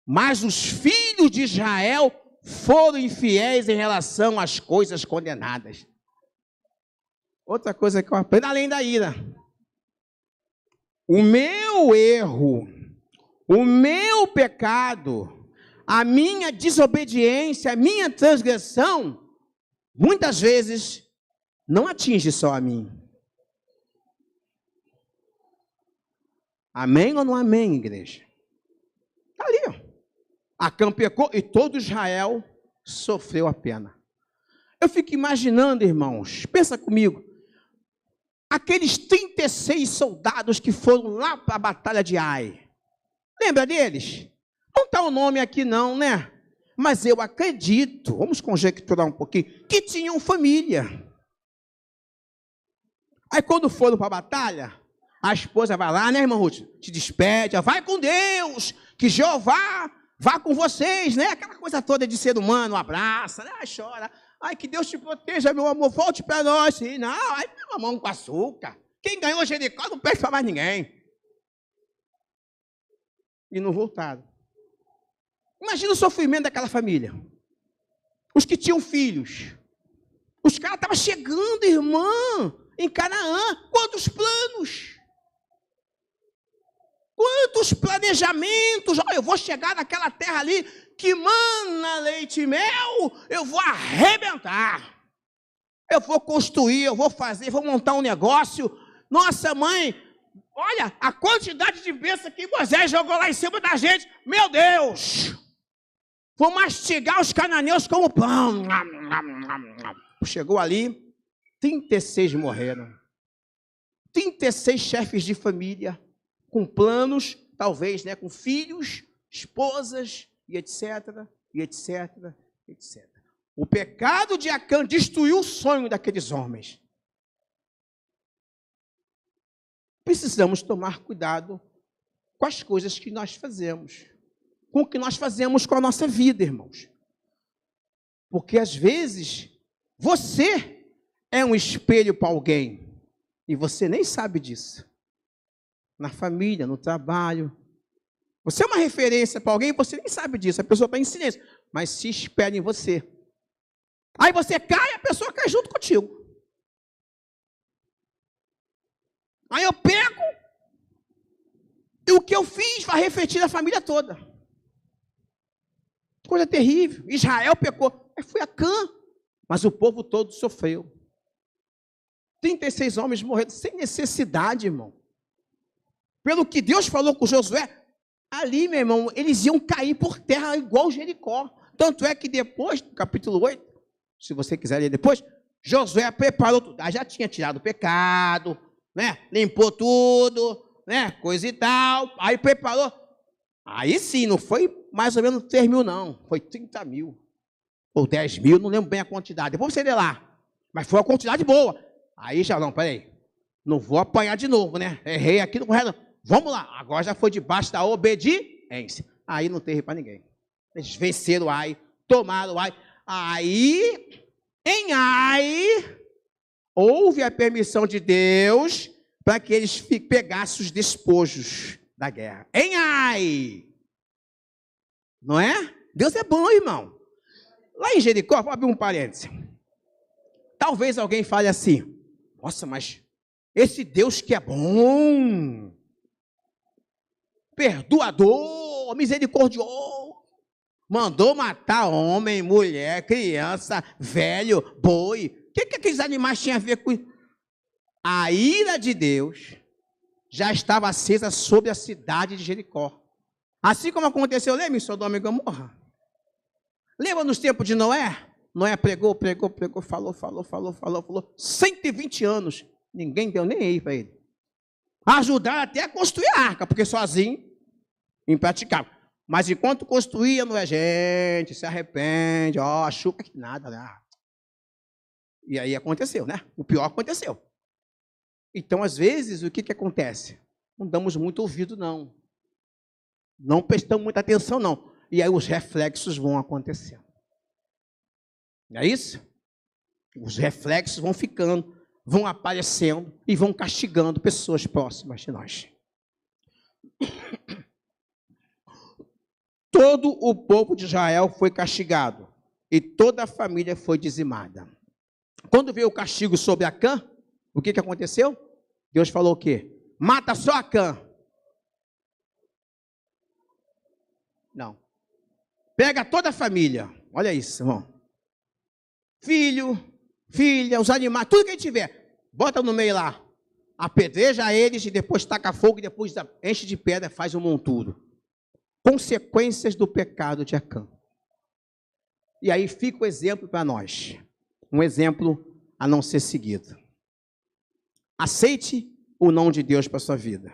Mas os filhos de Israel foram infiéis em relação às coisas condenadas. Outra coisa que eu aprendo, além da ira. O meu erro, o meu pecado, a minha desobediência, a minha transgressão, muitas vezes não atinge só a mim. Amém ou não amém, igreja? Está ali, ó. Acã pecou e todo Israel sofreu a pena. Eu fico imaginando, irmãos, pensa comigo, aqueles 36 soldados que foram lá para a batalha de Ai. Lembra deles? Não está o nome aqui não, né? Mas eu acredito, vamos conjecturar um pouquinho, que tinham família. Aí quando foram para a batalha, a esposa vai lá, né, irmã Ruth? Te despede, vai com Deus, que Jeová vá com vocês, né? Aquela coisa toda de ser humano, abraça, né? Chora. Ai, que Deus te proteja, meu amor, volte para nós. Sim, não, ai, mamão com açúcar. Quem ganhou Jericó não perde para mais ninguém. E não voltaram. Imagina o sofrimento daquela família. Os que tinham filhos. Os caras estavam chegando, irmã, em Canaã. Quantos planos? Quantos planejamentos? Olha, eu vou chegar naquela terra ali que mana leite e mel, eu vou arrebentar. eu vou construir, eu vou fazer, vou montar um negócio. Nossa, mãe, olha a quantidade de bênção que Moisés jogou lá em cima da gente. Meu Deus! Vou mastigar os cananeus como pão. Chegou ali, 36 morreram. 36 chefes de família, com planos, talvez, né, com filhos, esposas, e etc, e etc, etc. O pecado de Acã destruiu o sonho daqueles homens. Precisamos tomar cuidado com as coisas que nós fazemos, com o que nós fazemos com a nossa vida, irmãos. Porque, às vezes, você é um espelho para alguém e você nem sabe disso. Na família, no trabalho. Você é uma referência para alguém e você nem sabe disso. A pessoa está em silêncio, mas se espelha em você. Aí você cai, a pessoa cai junto contigo. Aí eu pego e o que eu fiz vai refletir na família toda. Coisa terrível. Israel pecou. Aí foi Acã, mas o povo todo sofreu. 36 homens morreram sem necessidade, irmão. Pelo que Deus falou com Josué, ali, meu irmão, eles iam cair por terra igual Jericó. Tanto é que depois, no capítulo 8, se você quiser ler depois, Josué preparou tudo. Já tinha tirado o pecado, né? Limpou tudo, né? Coisa e tal. Aí preparou. Aí sim, não foi mais ou menos 3 mil, não. Foi 30 mil. Ou 10 mil, não lembro bem a quantidade. Depois você lê lá. Mas foi uma quantidade boa. Aí já, não, peraí. Não vou apanhar de novo, né? Errei aqui, não correto. Vamos lá. Agora já foi debaixo da obediência. Aí não teve para ninguém. Eles venceram o Ai, tomaram o Ai. Aí, em Ai, houve a permissão de Deus para que eles pegassem os despojos da guerra. Em Ai. Não é? Deus é bom, irmão. Lá em Jericó, vou abrir um parêntese. Talvez alguém fale assim, nossa, mas esse Deus que é bom, perdoador, misericordioso, mandou matar homem, mulher, criança, velho, boi. O que aqueles animais tinham a ver com isso? A ira de Deus já estava acesa sobre a cidade de Jericó. Assim como aconteceu, lembra em Sodoma e Gomorra? Lembra nos tempos de Noé? Noé pregou, falou. 120 anos. Ninguém deu nem aí para ele. Ajudaram até a construir a arca, porque sozinho, impraticável. Mas enquanto construía, Noé, gente, se arrepende, ó, chupa que nada, né? E aí aconteceu, né? O pior aconteceu. Então, às vezes, o que acontece? Não damos muito ouvido, não. Não prestamos muita atenção, não. E aí os reflexos vão acontecendo. Não é isso? Os reflexos vão ficando, vão aparecendo e vão castigando pessoas próximas de nós. Todo o povo de Israel foi castigado e toda a família foi dizimada. Quando veio o castigo sobre Acã, o que aconteceu? Deus falou o quê? Mata só Acã. Não. Pega toda a família. Olha isso, irmão. Filho, filha, os animais, tudo que a gente tiver. Bota no meio lá. Apedreja eles e depois taca fogo e depois enche de pedra, faz um monturo. Consequências do pecado de Acã. E aí fica o exemplo para nós. Um exemplo a não ser seguido. Aceite o não de Deus para a sua vida.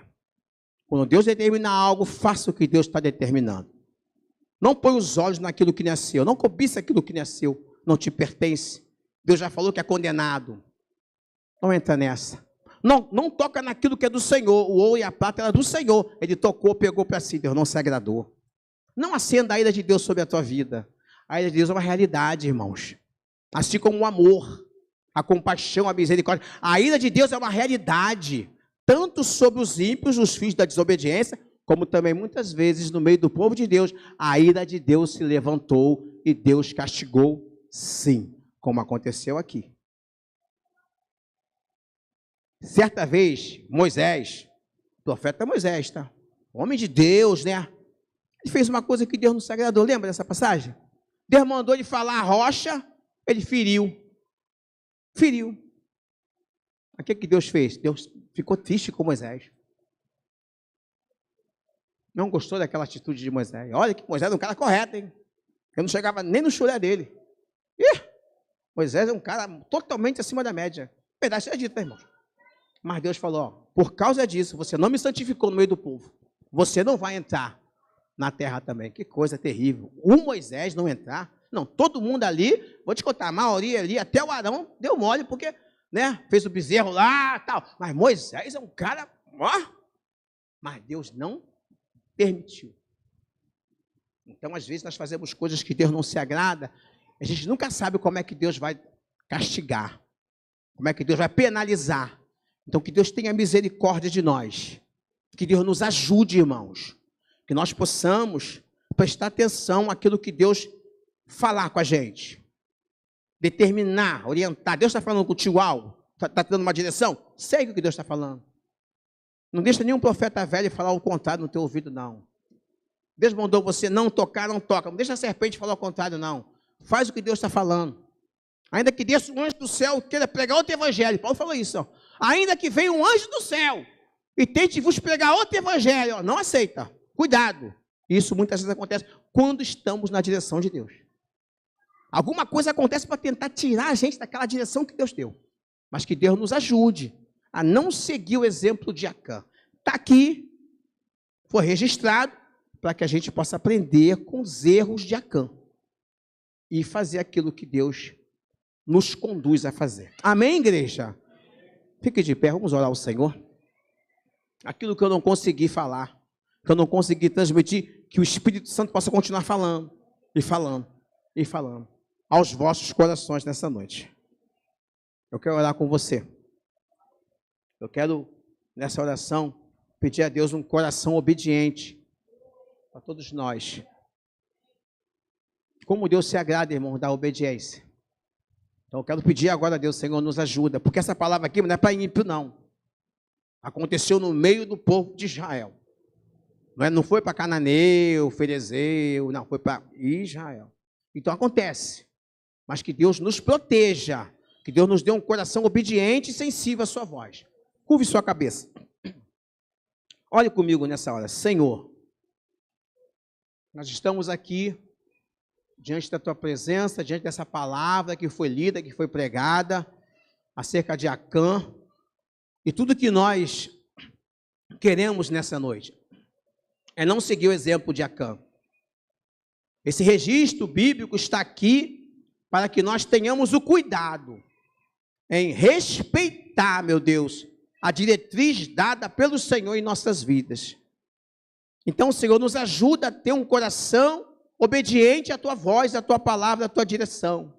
Quando Deus determina algo, faça o que Deus está determinando. Não põe os olhos naquilo que nasceu. Não cobiça aquilo que nasceu. Não te pertence. Deus já falou que é condenado. Não entra nessa. Não toca naquilo que é do Senhor. O ouro e a prata era do Senhor. Ele tocou, pegou para si. Deus não se agradou. Não acenda a ira de Deus sobre a tua vida. A ira de Deus é uma realidade, irmãos. Assim como o amor, a compaixão, a misericórdia. A ira de Deus é uma realidade. Tanto sobre os ímpios, os filhos da desobediência, como também muitas vezes no meio do povo de Deus, a ira de Deus se levantou e Deus castigou, sim, como aconteceu aqui. Certa vez, Moisés, profeta Moisés, tá? Homem de Deus, né? Ele fez uma coisa que Deus não se agradou. Lembra dessa passagem? Deus mandou ele falar a rocha, ele feriu. feriu. O que Deus fez? Deus ficou triste com Moisés. Não gostou daquela atitude de Moisés. Olha que Moisés é um cara correto, hein? Eu não chegava nem no chulé dele. Moisés é um cara totalmente acima da média. Verdade seja dita, irmão. Mas Deus falou, ó, por causa disso, você não me santificou no meio do povo. Você não vai entrar na terra também. Que coisa terrível. O Moisés não entrar. Não, todo mundo ali, vou te contar, a maioria ali, até o Arão, deu mole, porque, né, fez o bezerro lá, tal. Mas Moisés é um cara, ó. Mas Deus não permitiu. Então, às vezes, nós fazemos coisas que Deus não se agrada, a gente nunca sabe como é que Deus vai castigar, como é que Deus vai penalizar. Então, que Deus tenha misericórdia de nós, que Deus nos ajude, irmãos, que nós possamos prestar atenção àquilo que Deus falar com a gente, determinar, orientar. Deus está falando contigo algo? Está dando uma direção? Segue o que Deus está falando. Não deixa nenhum profeta velho falar o contrário no teu ouvido, não. Deus mandou você não tocar, não toca. Não deixa a serpente falar o contrário, não. Faz o que Deus está falando. Ainda que desça um anjo do céu queira pregar outro evangelho. Paulo falou isso. Ó. Ainda que venha um anjo do céu e tente vos pregar outro evangelho, ó, não aceita. Cuidado. Isso muitas vezes acontece quando estamos na direção de Deus. Alguma coisa acontece para tentar tirar a gente daquela direção que Deus deu. Mas que Deus nos ajude a não seguir o exemplo de Acã. Está aqui, foi registrado, para que a gente possa aprender com os erros de Acã e fazer aquilo que Deus nos conduz a fazer. Amém, igreja? Fique de pé, vamos orar ao Senhor. Aquilo que eu não consegui falar, que eu não consegui transmitir, que o Espírito Santo possa continuar falando, e falando, e falando, aos vossos corações nessa noite. Eu quero orar com você. Eu quero, nessa oração, pedir a Deus um coração obediente para todos nós. Como Deus se agrada, irmão, da obediência. Então eu quero pedir agora a Deus, Senhor, nos ajuda, porque essa palavra aqui não é para ímpio, não. Aconteceu no meio do povo de Israel. Não foi para cananeu, ferezeu, não, foi para Israel. Então acontece, mas que Deus nos proteja, que Deus nos dê um coração obediente e sensível à sua voz. Curve sua cabeça. Olhe comigo nessa hora. Senhor, nós estamos aqui diante da tua presença, diante dessa palavra que foi lida, que foi pregada acerca de Acã e tudo que nós queremos nessa noite é não seguir o exemplo de Acã. Esse registro bíblico está aqui para que nós tenhamos o cuidado em respeitar, meu Deus, a diretriz dada pelo Senhor em nossas vidas. Então, Senhor, nos ajuda a ter um coração obediente à tua voz, à tua palavra, à tua direção.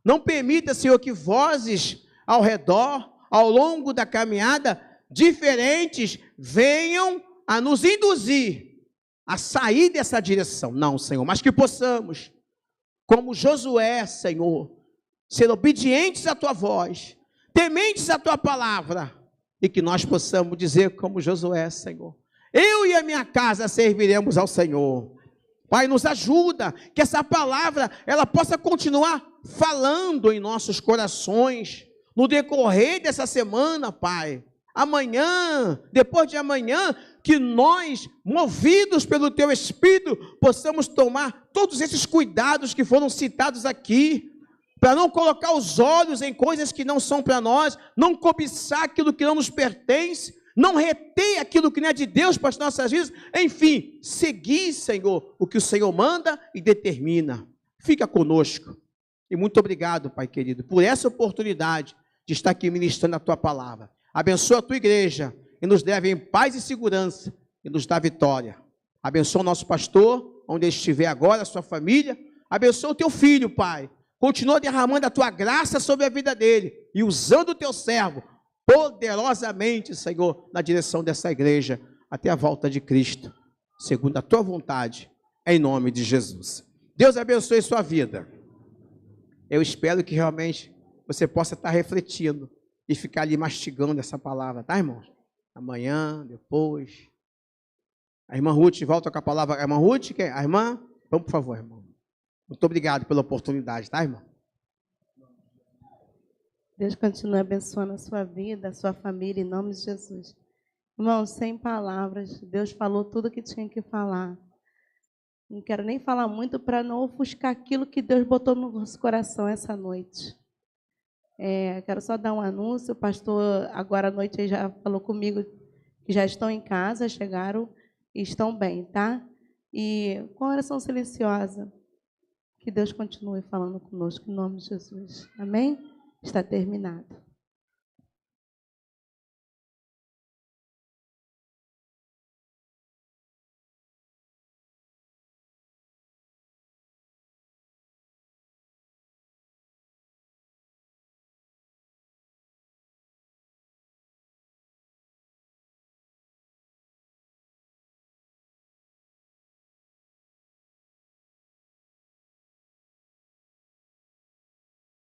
Não permita, Senhor, que vozes ao redor, ao longo da caminhada, diferentes, venham a nos induzir a sair dessa direção. Não, Senhor, mas que possamos, como Josué, Senhor, ser obedientes à tua voz, tementes à tua palavra, e que nós possamos dizer como Josué, Senhor, eu e a minha casa serviremos ao Senhor. Pai, nos ajuda, que essa palavra, ela possa continuar falando em nossos corações, no decorrer dessa semana, Pai. Amanhã, depois de amanhã, que nós, movidos pelo Teu Espírito, possamos tomar todos esses cuidados que foram citados aqui, para não colocar os olhos em coisas que não são para nós, não cobiçar aquilo que não nos pertence, não reter aquilo que não é de Deus para as nossas vidas, enfim, seguir, Senhor, o que o Senhor manda e determina. Fica conosco. E muito obrigado, Pai querido, por essa oportunidade de estar aqui ministrando a Tua palavra. Abençoa a Tua igreja e nos leve em paz e segurança e nos dá vitória. Abençoa o nosso pastor, onde ele estiver agora, a sua família. Abençoa o Teu filho, Pai. Continua derramando a Tua graça sobre a vida dele e usando o Teu servo poderosamente, Senhor, na direção dessa igreja, até a volta de Cristo, segundo a Tua vontade, em nome de Jesus. Deus abençoe sua vida. Eu espero que realmente você possa estar refletindo e ficar ali mastigando essa palavra, tá, irmãos? Amanhã, depois. A irmã Ruth, volta com a palavra. A irmã Ruth, a irmã? Vamos, por favor, irmão. Muito obrigado pela oportunidade, tá, irmão?
Deus continue abençoando a sua vida, a sua família, em nome de Jesus. Irmãos, sem palavras, Deus falou tudo o que tinha que falar. Não quero nem falar muito para não ofuscar aquilo que Deus botou no nosso coração essa noite. Quero só dar um anúncio. O pastor, agora à noite, ele já falou comigo que já estão em casa, chegaram e estão bem, tá? E com oração silenciosa, que Deus continue falando conosco, em nome de Jesus. Amém? Está terminado.